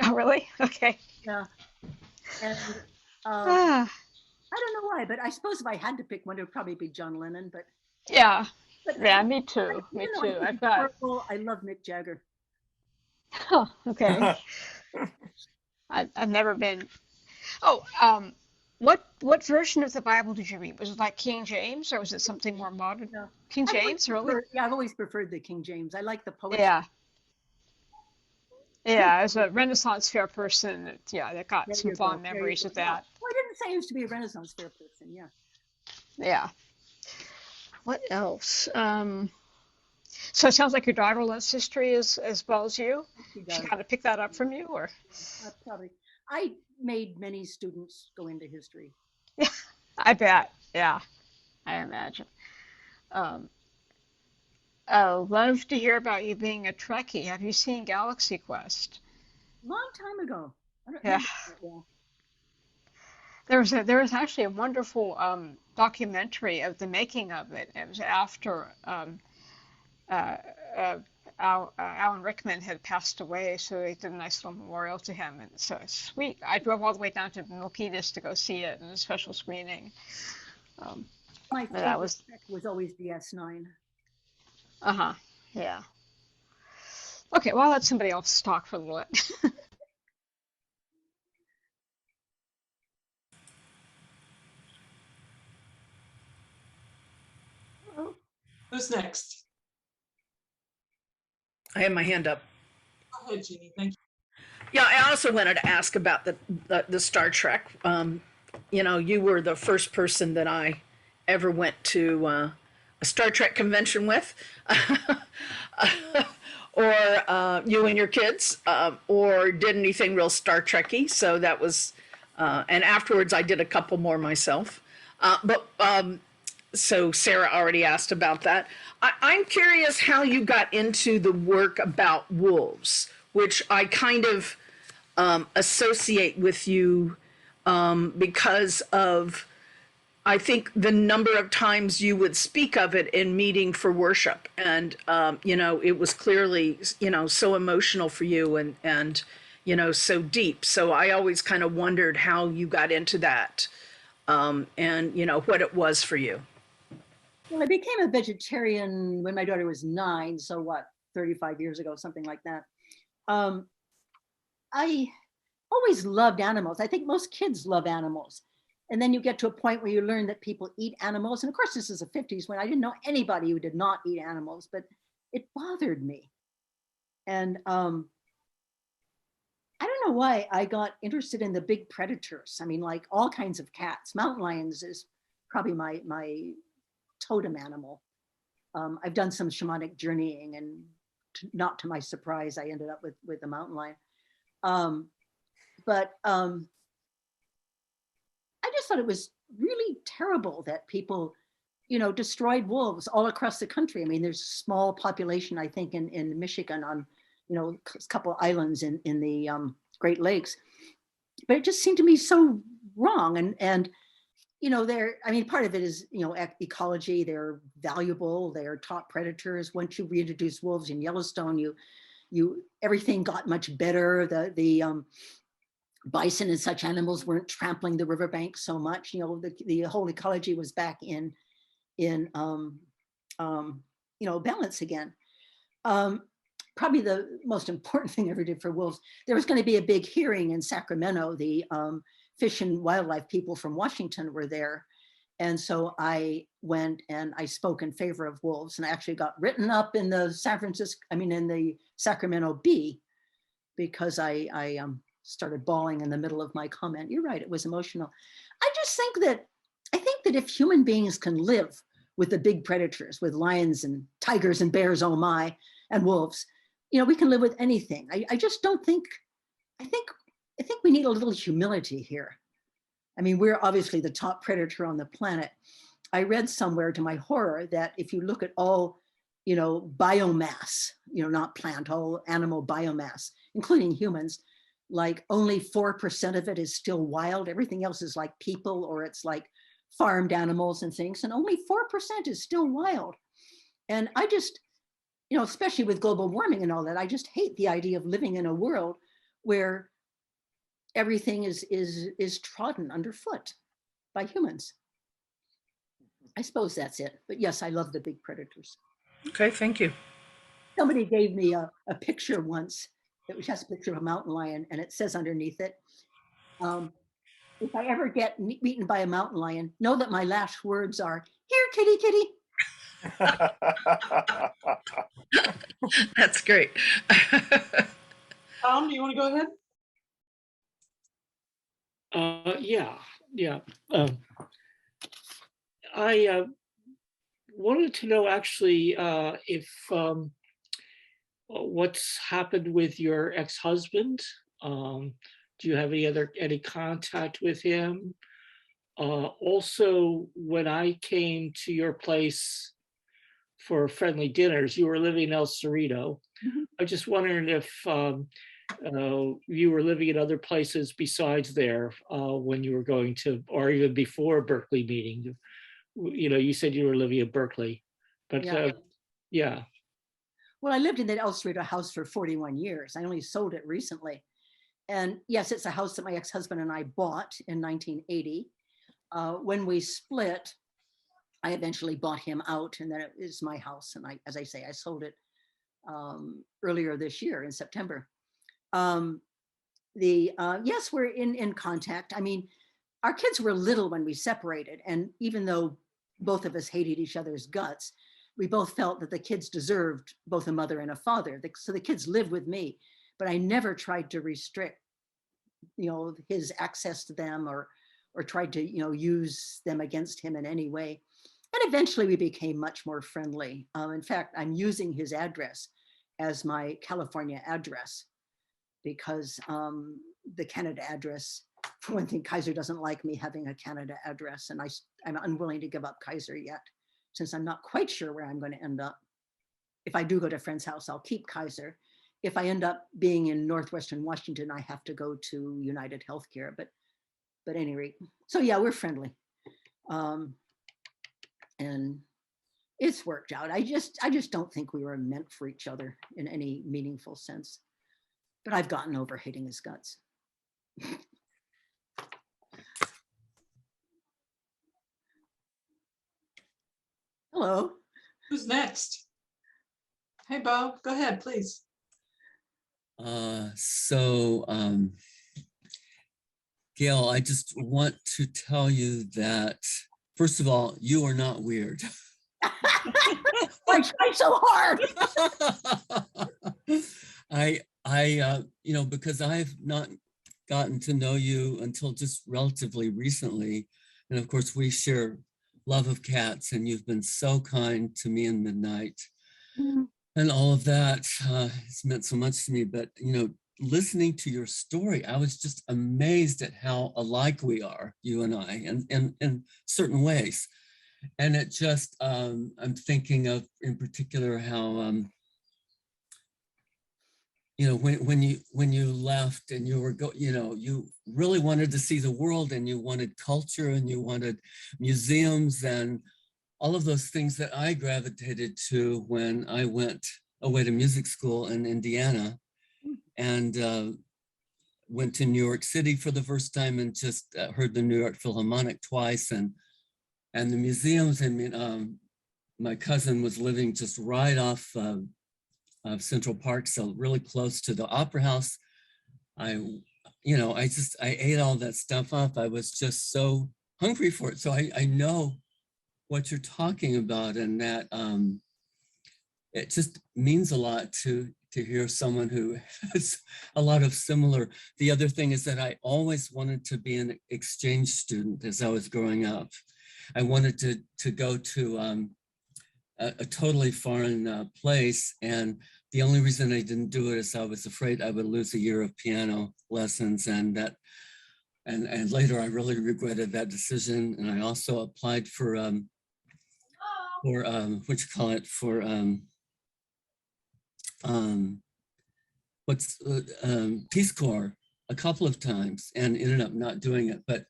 Oh, really? Okay. Yeah. And Ah, I don't know why, but I suppose if I had to pick one, it would probably be John Lennon. But yeah, but yeah, me too. Me too. I've got. I love Mick Jagger. Oh, okay. I've never been. Oh, what version of the Bible did you read? Was it like King James or was it something more modern? No. King James, really? Yeah, I've always preferred the King James. I like the poetry. Yeah. Yeah, as a Renaissance fair person, that got There some you fond go. There you memories go. of that. Well, I didn't say I used to be a Renaissance fair person. Yeah. Yeah. What else? So it sounds like your daughter loves history as well as you. She She does. kind of picked that up from you, or? Probably. I made many students go into history. I bet. Yeah, I imagine. Um, oh, love to hear about you being a Trekkie. Have you seen Galaxy Quest? Long time ago. I don't Yeah. remember that well. There was actually a wonderful documentary of the making of it. It was after uh, uh, Alan Rickman had passed away, so they did a nice little memorial to him, and so it's sweet. I drove all the way down to Milpitas to go see it in a special screening. Um, My but that favorite was, Trek was always DS9. uh-huh, yeah. Okay, well, I'll let somebody else talk for a little bit. Who's next? I have my hand up. Go ahead, Jeannie. Thank you. Yeah, I also wanted to ask about the Star Trek. You were the first person that I ever went to a Star Trek convention with, or you and your kids, or did anything real Star Trekky. So that was, and afterwards I did a couple more myself. So Sarah already asked about that. I'm curious how you got into the work about wolves, which I kind of associate with you because of, I think, the number of times you would speak of it in meeting for worship. And, it was clearly, so emotional for you and, so deep. So I always kind of wondered how you got into that and, what it was for you. Well, I became a vegetarian when my daughter was 9. So what, 35 years ago, something like that. I always loved animals. I think most kids love animals. And then you get to a point where you learn that people eat animals. And of course, this is the 50s when I didn't know anybody who did not eat animals, but it bothered me. And I don't know why I got interested in the big predators. I mean, like all kinds of cats. Mountain lions is probably my totem animal. I've done some shamanic journeying, and not to my surprise, I ended up with a mountain lion. But I just thought it was really terrible that people, destroyed wolves all across the country. I mean, there's a small population, I think, in Michigan on, a couple islands in the Great Lakes. But it just seemed to me so wrong. And part of it is, ecology. They're valuable. They're top predators. Once you reintroduce wolves in Yellowstone, everything got much better. The bison and such animals weren't trampling the riverbank so much. The whole ecology was back in balance again. Probably the most important thing I ever did for wolves, there was going to be a big hearing in Sacramento. The Fish and Wildlife people from Washington were there. And so I went and I spoke in favor of wolves, and I actually got written up in the in the Sacramento Bee, because I started bawling in the middle of my comment. You're right, it was emotional. I think that if human beings can live with the big predators, with lions and tigers and bears, oh my, and wolves, we can live with anything. I just don't think, I think we need a little humility here. I mean, we're obviously the top predator on the planet. I read somewhere, to my horror, that if you look at all, biomass, not plant, all animal biomass, including humans, like only 4% of it is still wild. Everything else is like people, or it's like farmed animals and things. And only 4% is still wild. And I just, especially with global warming and all that, I just hate the idea of living in a world where everything is trodden underfoot by humans. I suppose that's it. But yes, I love the big predators. Okay, thank you. Somebody gave me a picture once that was just a picture of a mountain lion, and it says underneath it, if I ever get eaten by a mountain lion, know that my last words are, "Here, kitty, kitty." That's great. Tom, do you want to go ahead? Yeah. I wanted to know actually if what's happened with your ex-husband. Do you have any contact with him? Also, when I came to your place for friendly dinners, you were living in El Cerrito. Mm-hmm. I just wondering if you were living in other places besides there when you were going to, or even before Berkeley meeting. You said you were living in Berkeley, but yeah. Well, I lived in that El Cerrito house for 41 years. I only sold it recently. And yes, it's a house that my ex-husband and I bought in 1980. When we split, I eventually bought him out, and then it is my house. And as I say, I sold it earlier this year in September. Yes, we're in contact. I mean, our kids were little when we separated, and even though both of us hated each other's guts, we both felt that the kids deserved both a mother and a father. So the kids live with me, but I never tried to restrict, his access to them or tried to, use them against him in any way. And eventually we became much more friendly. In fact, I'm using his address as my California address because the Canada address, for one thing, Kaiser doesn't like me having a Canada address, and I'm unwilling to give up Kaiser yet, since I'm not quite sure where I'm going to end up. If I do go to a friend's house, I'll keep Kaiser. if I end up being in Northwestern Washington, I have to go to United Healthcare, but at any rate, so yeah, we're friendly. And it's worked out. I just don't think we were meant for each other in any meaningful sense, but I've gotten over hating his guts. Hello. Who's next? Hey, Bo, go ahead, please. Gale, I just want to tell you that, first of all, you are not weird. I tried so hard. Because I've not gotten to know you until just relatively recently. And of course, we share love of cats, and you've been so kind to me in Midnight. And all of that has meant so much to me. But, listening to your story, I was just amazed at how alike we are, you and I, in certain ways. And it just, I'm thinking of in particular how, when you left and you were you really wanted to see the world, and you wanted culture, and you wanted museums, and all of those things that I gravitated to when I went away to music school in Indiana, and went to New York City for the first time, and just heard the New York Philharmonic twice, and the museums. I mean, my cousin was living just right off of Central Park, so really close to the Opera House. I ate all that stuff up. I was just so hungry for it. So I know what you're talking about, and that it just means a lot to hear someone who has a lot of similar. The other thing is that I always wanted to be an exchange student as I was growing up. I wanted to go to a totally foreign place, and the only reason I didn't do it is I was afraid I would lose a year of piano lessons, and later I really regretted that decision. And I also applied for Peace Corps a couple of times, and ended up not doing it. But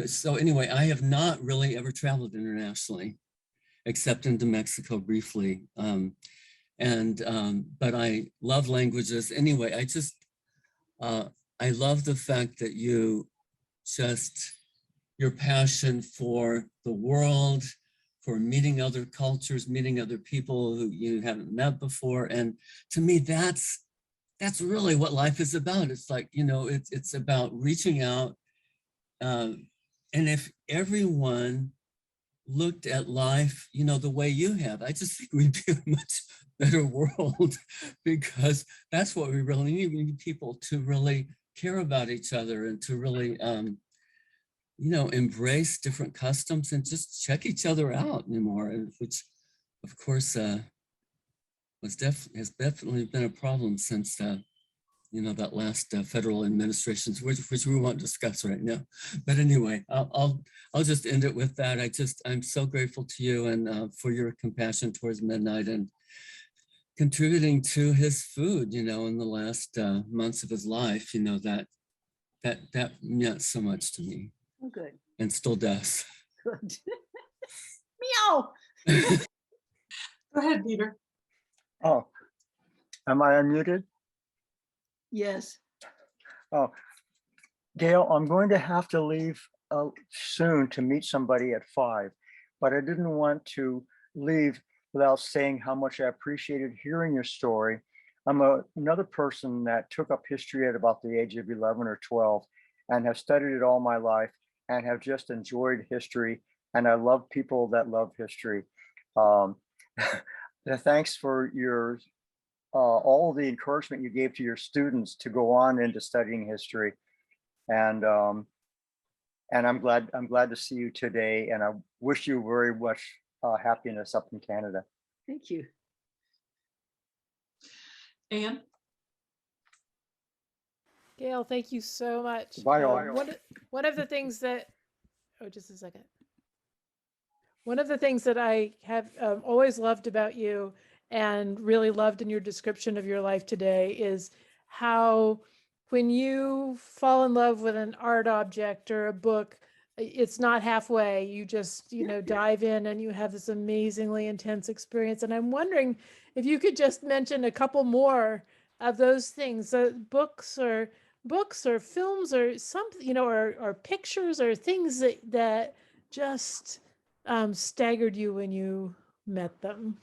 so anyway, I have not really ever traveled internationally, except into Mexico briefly. But I love languages. Anyway, I love the fact that your passion for the world, for meeting other cultures, meeting other people who you haven't met before. And to me, that's really what life is about. It's like, it's about reaching out. And if everyone looked at life, the way you have, I just think we'd be a much better world, because that's what we really need. We need people to really care about each other, and to really, embrace different customs, and just check each other out more, which of course has definitely been a problem since that last federal administrations, which we won't discuss right now. But anyway, I'll just end it with that. I'm so grateful to you, and for your compassion towards Midnight, and contributing to his food, in the last months of his life. That meant so much to me. Oh, good. And still does. Good. Meow. Go ahead, Peter. Oh, am I unmuted? Yes. Oh, Gale, I'm going to have to leave soon to meet somebody at 5, but I didn't want to leave without saying how much I appreciated hearing your story. I'm another person that took up history at about the age of 11 or 12, and have studied it all my life, and have just enjoyed history. And I love people that love history. Thanks for your all the encouragement you gave to your students to go on into studying history. And I'm glad to see you today, and I wish you very much happiness up in Canada. Thank you. Anne? Gale, thank you so much. Bye, all. One of the things that, just a second. One of the things that I have always loved about you and really loved in your description of your life today is how when you fall in love with an art object or a book, it's not halfway. You just, dive in and you have this amazingly intense experience. And I'm wondering if you could just mention a couple more of those things, books or films or something, or pictures or things that just staggered you when you met them.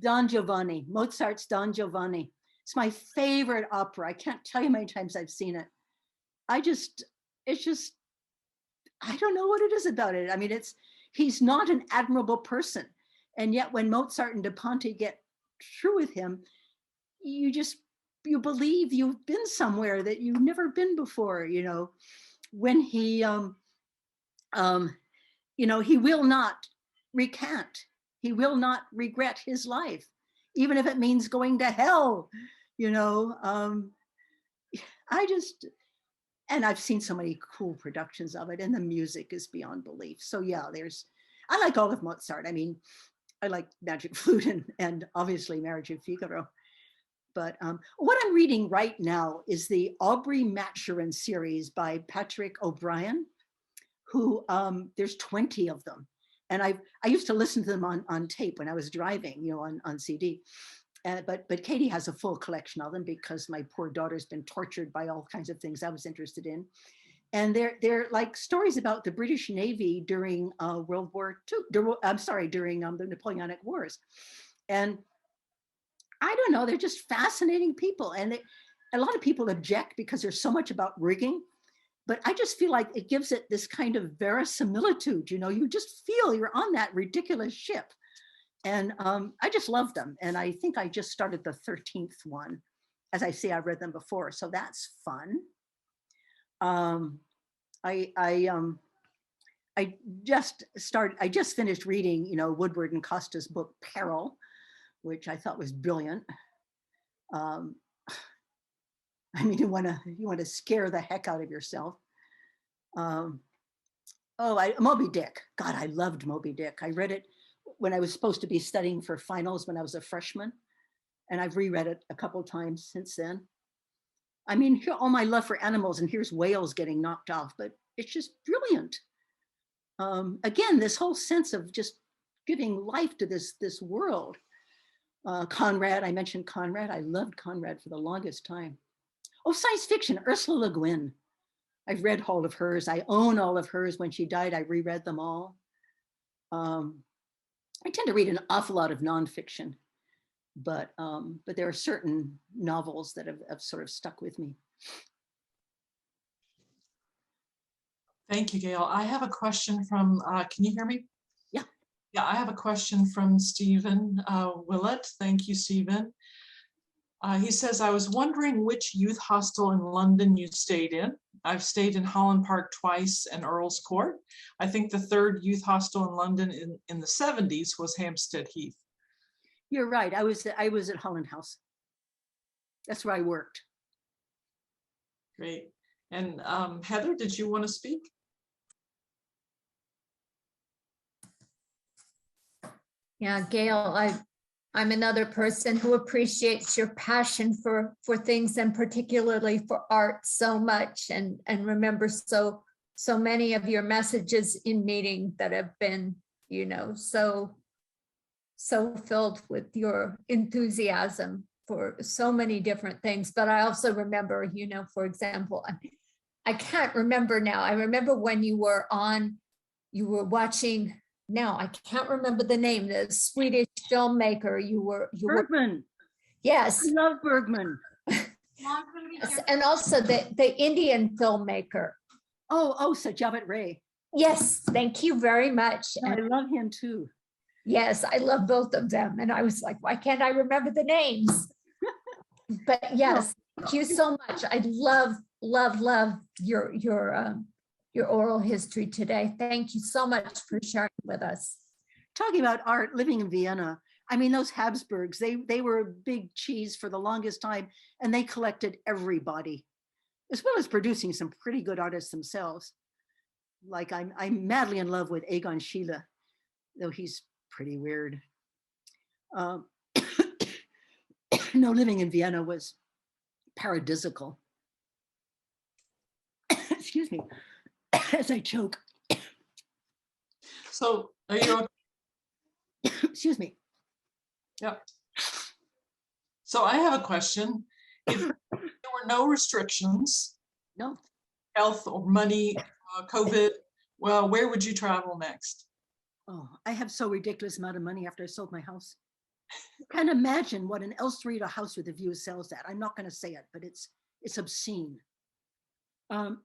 Don Giovanni, Mozart's Don Giovanni. It's my favorite opera. I can't tell you how many times I've seen it. It's just, I don't know what it is about it. I mean, he's not an admirable person. And yet when Mozart and De Ponte get through with him, you believe you've been somewhere that you've never been before, when he, he will not recant. He will not regret his life, even if it means going to hell, and I've seen so many cool productions of it, and the music is beyond belief. So yeah, I like all of Mozart. I mean, I like Magic Flute and obviously Marriage of Figaro. But what I'm reading right now is the Aubrey Maturin series by Patrick O'Brien, who there's 20 of them. And I used to listen to them on tape when I was driving, on CD. But Katie has a full collection of them because my poor daughter's been tortured by all kinds of things I was interested in. And they're like stories about the British Navy during World War II, during the Napoleonic Wars. And I don't know, they're just fascinating people. And a lot of people object because there's so much about rigging, but I just feel like it gives it this kind of verisimilitude, you just feel you're on that ridiculous ship. And I just love them. And I think I just started the 13th one. As I say, I've read them before, so that's fun. I just finished reading, Woodward and Costa's book, Peril, which I thought was brilliant. I mean, you want to scare the heck out of yourself. Moby Dick. God, I loved Moby Dick. I read it when I was supposed to be studying for finals when I was a freshman, and I've reread it a couple times since then. I mean, here all my love for animals, and here's whales getting knocked off, but it's just brilliant. Again, this whole sense of just giving life to this world. Conrad, I mentioned Conrad. I loved Conrad for the longest time. Oh, science fiction, Ursula Le Guin. I've read all of hers. I own all of hers. When she died, I reread them all. I tend to read an awful lot of nonfiction, but there are certain novels that have sort of stuck with me. Thank you, Gail. I have a question from, can you hear me? Yeah. Yeah, I have a question from Stephen Willett. Thank you, Stephen. He says, I was wondering which youth hostel in London you stayed in. I've stayed in Holland Park twice and Earl's Court. I think the third youth hostel in London in the 70s was Hampstead Heath. You're right. I was at Holland House. That's where I worked. Great. And Heather, did you want to speak? Yeah, Gail, I'm another person who appreciates your passion for things, and particularly for art, so much, and remember so many of your messages in meeting that have been, so filled with your enthusiasm for so many different things. But I also remember, for example, I can't remember now. I remember when you were watching. Now I can't remember the name. The Swedish filmmaker. Bergman. Yes. I love Bergman. Yes, and also the Indian filmmaker. Oh, Sajavat Ray. Yes, thank you very much. I love him too. Yes, I love both of them. And I was like, why can't I remember the names? But yes, thank you so much. I love your oral history today. Thank you so much for sharing with us. Talking about art, living in Vienna, I mean, those Habsburgs, they were a big cheese for the longest time, and they collected everybody, as well as producing some pretty good artists themselves. Like I'm madly in love with Egon Schiele, though he's pretty weird. No, living in Vienna was paradisical. Excuse me, as I choke. So are you, Excuse me. yeah. So I have a question. If there were no restrictions, No, health or money, COVID, well, where would you travel next? oh, I have so ridiculous amount of money after I sold my house. You can't imagine what an El Cerrito house with a view sells at. I'm not going to say it, but it's obscene. Oh,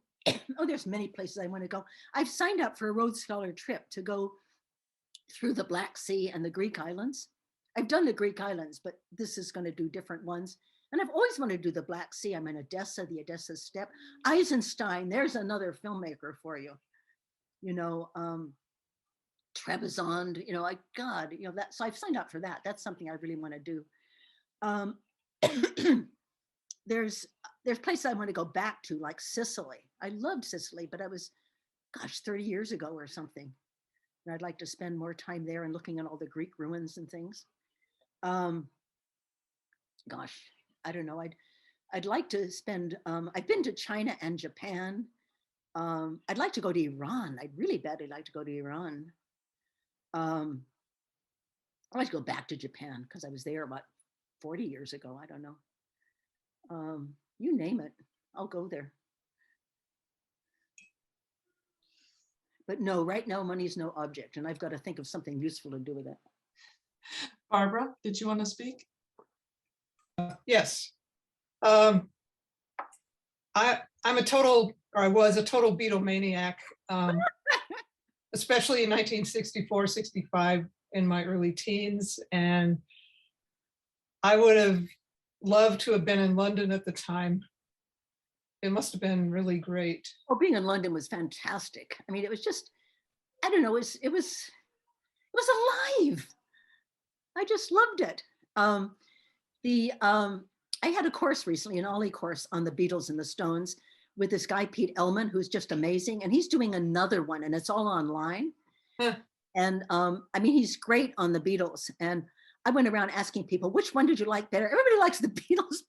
there's many places I want to go. I've signed up for a Rhodes Scholar trip to go through the Black Sea and the Greek islands. I've done the Greek islands, but this is going to do different ones. And I've always wanted to do the Black Sea. I'm in Odessa, the Odessa Steppe. Eisenstein, there's another filmmaker for you. You know, Trebizond, you know, like God, you know, that. So I've signed up for that. That's something I really want to do. There's places I want to go back to, like Sicily. I loved Sicily, but I was, gosh, 30 years ago or something. And I'd like to spend more time there and looking at all the Greek ruins and things. Gosh, I don't know. I'd like to spend. I've been to China and Japan. I'd like to go to Iran. I'd really badly like to go to Iran. I'd like to go back to Japan because I was there about 40 years ago. I don't know. You name it, I'll go there. But no, right now money's no object, and I've got to think of something useful to do with it. Barbara, did you want to speak? Yes. I'm a total, or I was a total Beatlemaniac, especially in 1964, 65 in my early teens. And I would have loved to have been in London at the time. It must have been really great. Oh, being in London was fantastic. I mean, it was just, I don't know, it was alive. I just loved it. I had a course recently, an Ollie course on the Beatles and the Stones with this guy, Pete Elman, who's just amazing. And he's doing another one and it's all online. Huh. And I mean, he's great on the Beatles. And I went around asking people, which one did you like better? Everybody likes the Beatles.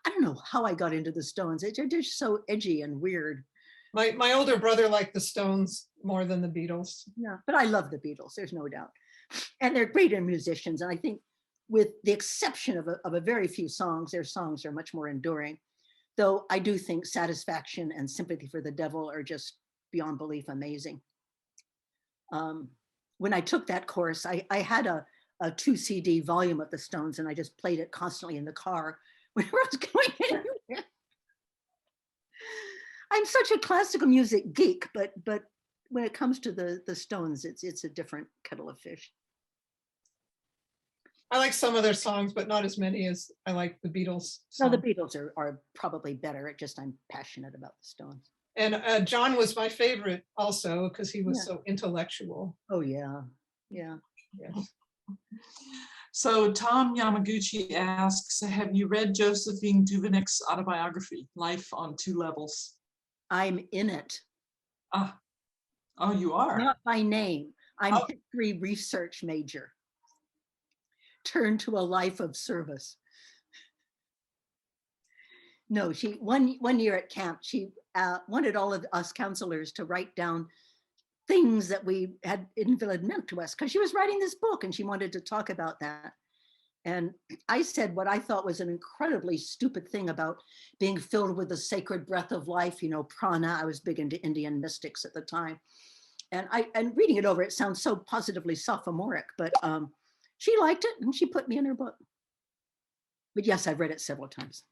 I don't know how I got into the Stones. They're just so edgy and weird. My older brother liked the Stones more than the Beatles. Yeah, but I love the Beatles, there's no doubt. And they're great musicians. And I think with the exception of a very few songs, their songs are much more enduring. Though I do think Satisfaction and Sympathy for the Devil are just beyond belief amazing. When I took that course, I had a 2 CD volume of the Stones and I just played it constantly in the car whenever I was going anywhere. I'm such a classical music geek, but when it comes to the Stones, it's a different kettle of fish. I like some of their songs, but not as many as I like the Beatles. No, the songs. Beatles are probably better. It just I'm passionate about the Stones. And John was my favorite also because he was Yeah. so intellectual. Oh yeah, yeah. Yes. So Tom Yamaguchi asks, have you read Josephine Duvenek's autobiography, Life on Two Levels? I'm in it. Ah, oh, you are? Not by name. I'm Oh. history research major. Turned to a life of service. No, she one year at camp, she wanted all of us counselors to write down things that we had invalid meant to us because she was writing this book and she wanted to talk about that. And I said what I thought was an incredibly stupid thing about being filled with the sacred breath of life, you know, prana. I was big into Indian mystics at the time. And reading it over, it sounds so positively sophomoric, but she liked it and she put me in her book. But yes, I've read it several times.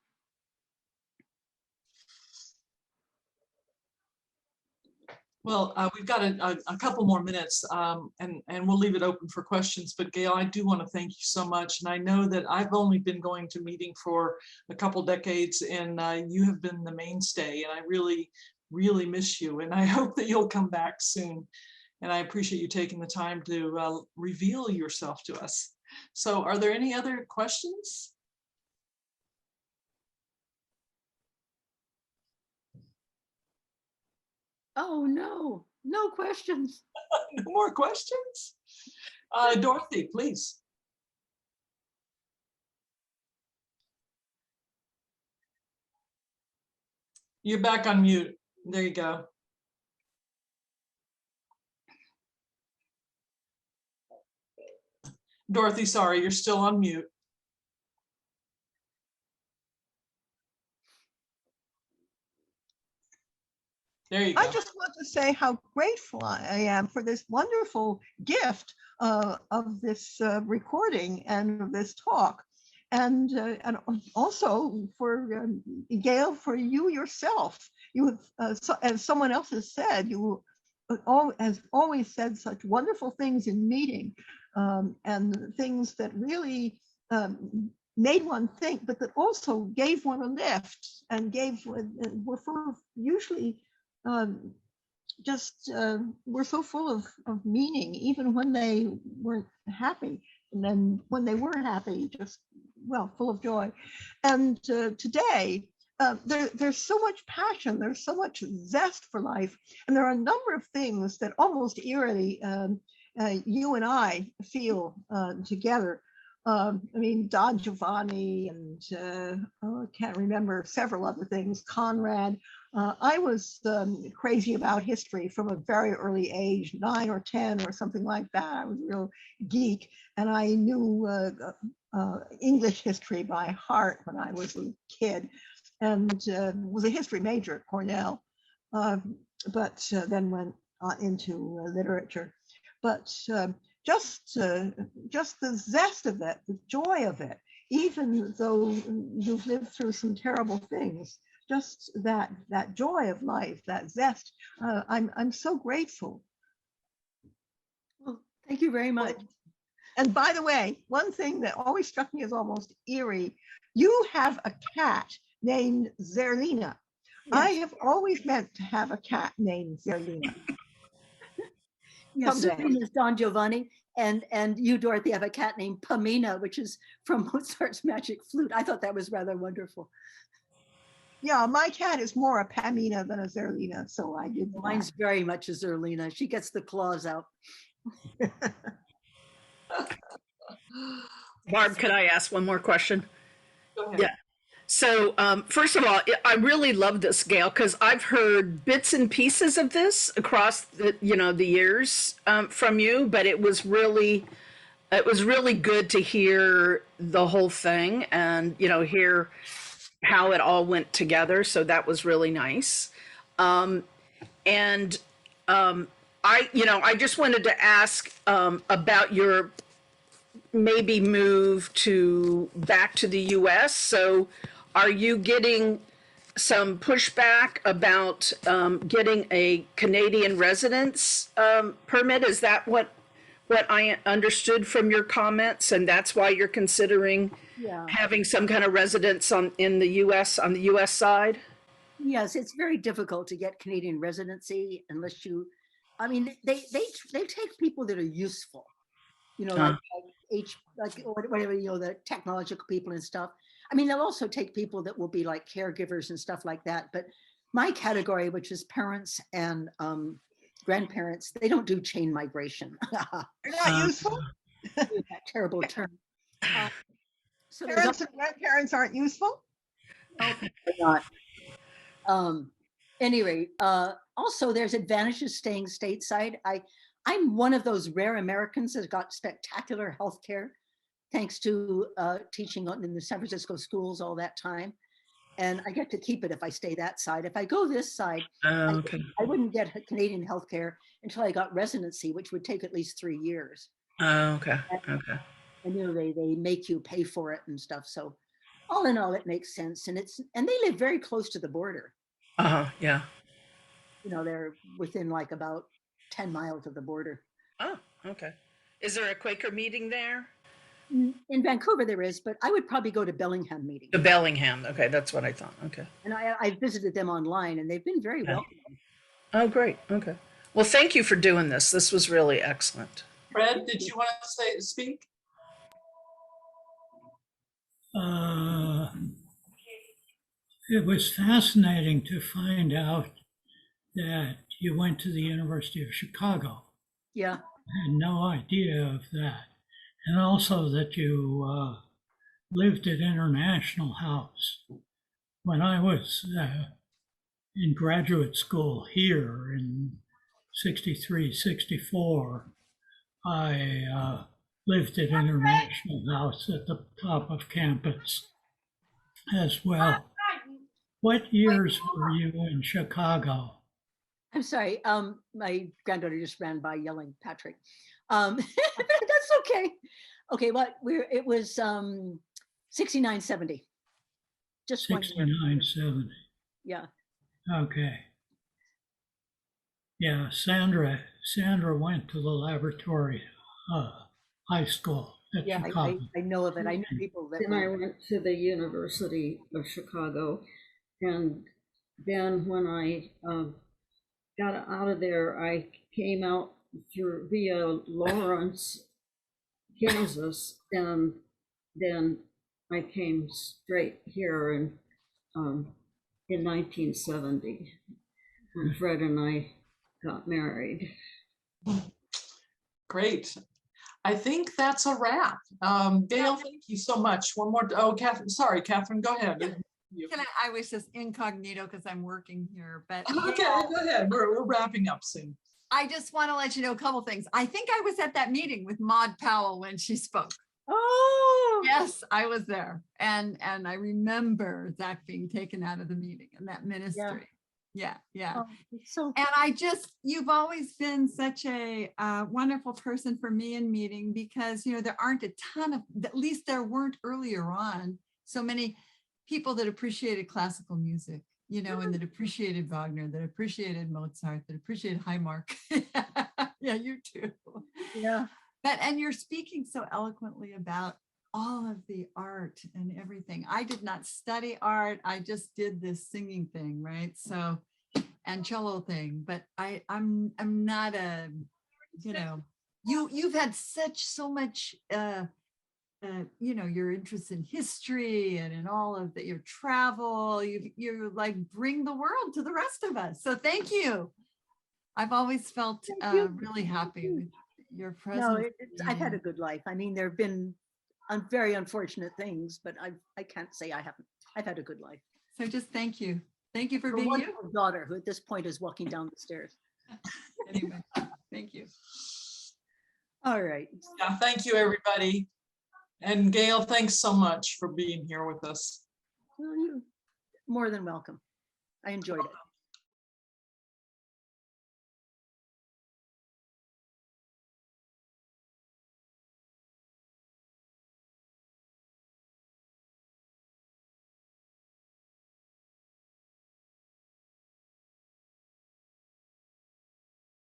Well, we've got a couple more minutes and we'll leave it open for questions. But Gale, I do want to thank you so much. And I know that I've only been going to meeting for a couple decades and you have been the mainstay and I really, really miss you. And I hope that you'll come back soon. And I appreciate you taking the time to reveal yourself to us. So are there any other questions? Oh, no, no questions. No more questions? Dorothy, please. You're back on mute. There you go. Dorothy, sorry, you're still on mute. There you go. I just want to say how grateful I am for this wonderful gift of this recording and of this talk. And also for Gale, for you yourself. You have, as someone else has said, you has always said such wonderful things in meeting, and things that really made one think, but that also gave one a lift and were full of usually were so full of meaning, even when they weren't happy. And then when they were happy, just, well, full of joy. And today, there's so much passion, there's so much zest for life. And there are a number of things that almost eerily you and I feel together. I mean, Don Giovanni and I can't remember several other things, Conrad. I was crazy about history from a very early age, 9 or 10 or something like that. I was a real geek, and I knew English history by heart when I was a kid, and was a history major at Cornell, but then went into literature. But just the zest of it, the joy of it, even though you've lived through some terrible things, just that joy of life, that zest. I'm so grateful. Well, thank you very much. And by the way, one thing that always struck me as almost eerie, you have a cat named Zerlina. Yes. I have always meant to have a cat named Zerlina. Yes, Someday. Zerlina is Don Giovanni, and you, Dorothy, have a cat named Pamina, which is from Mozart's Magic Flute. I thought that was rather wonderful. Yeah, my cat is more a Pamina than a Zerlina, so I did that. Mine's very much a Zerlina. She gets the claws out. Barb, could I ask one more question? Go ahead. Yeah. So first of all, I really love this, Gale, because I've heard bits and pieces of this across the years from you, but it was really good to hear the whole thing and hear how it all went together. So that was really nice. I just wanted to ask about your maybe move back to the US. So are you getting some pushback about getting a Canadian residence permit? Is that what I understood from your comments, and that's why you're considering having some kind of residence in the US, on the US side? Yes, it's very difficult to get Canadian residency unless you, I mean, they take people that are useful, like whatever, the technological people and stuff. I mean, they'll also take people that will be like caregivers and stuff like that. But my category, which is parents and grandparents, they don't do chain migration. They're not useful? That terrible term. So Parents and grandparents aren't useful? No, they're not. Any rate, also there's advantages staying stateside. I'm one of those rare Americans that got spectacular health care, thanks to teaching in the San Francisco schools all that time. And I get to keep it if I stay that side. If I go this side, Okay. I wouldn't get Canadian health care until I got residency, which would take at least 3 years. Okay. And they make you pay for it and stuff. So all in all, it makes sense. And they live very close to the border. Yeah. They're within like about 10 miles of the border. Oh, okay. Is there a Quaker meeting there? In Vancouver there is, but I would probably go to Bellingham meeting. The Bellingham. Okay, that's what I thought. Okay. And I visited them online, and they've been very welcoming. Oh, great. Okay. Well, thank you for doing this. This was really excellent. Fred, did you want to speak? It was fascinating to find out that you went to the University of Chicago. Yeah. I had no idea of that. And also that you lived at International House. When I was in graduate school here in 63, 64, I lived at International House at the top of campus as well. What years were you in Chicago? I'm sorry. My granddaughter just ran by yelling, Patrick. That's okay. Okay, well, it was 69, 70. Just 1 year. 69, 70. Yeah. Okay. Yeah, Sandra went to the laboratory high school at Yeah, Chicago. I know of it. I know people that. Then I went to the University of Chicago, and then when I got out of there, I came out through via Lawrence, Kansas, and then I came straight here in 1970. And Fred and I got married. Great. I think that's a wrap. Gale, thank you so much. One more. Oh, Catherine, sorry, Catherine, go ahead. I was just incognito because I'm working here, but Okay, go ahead. We're wrapping up soon. I just want to let you know a couple things. I think I was at that meeting with Maud Powell when she spoke. Oh, yes, I was there. And I remember Zach being taken out of the meeting and that ministry. Yeah. Oh, so And you've always been such a wonderful person for me in meeting because, there aren't a ton of, at least there weren't earlier on, so many people that appreciated classical music, and that appreciated Wagner, that appreciated Mozart, that appreciated Hallmark. Yeah, you too. yeah. And you're speaking so eloquently about all of the art and everything. I did not study art. I just did this singing thing, right? So, and cello thing, but I'm not a, you've had so much, your interest in history and in all of your travel, you like bring the world to the rest of us. So thank you. I've always felt really happy with your presence. No, I've had a good life. I mean, there have been very unfortunate things, but I can't say I haven't. I've had a good life. So just thank you. Thank you for A being you. wonderful daughter who at this point is walking down the stairs. Anyway, thank you. All right. Yeah, thank you, everybody. And Gale, thanks so much for being here with us. Well, you're more than welcome. I enjoyed it.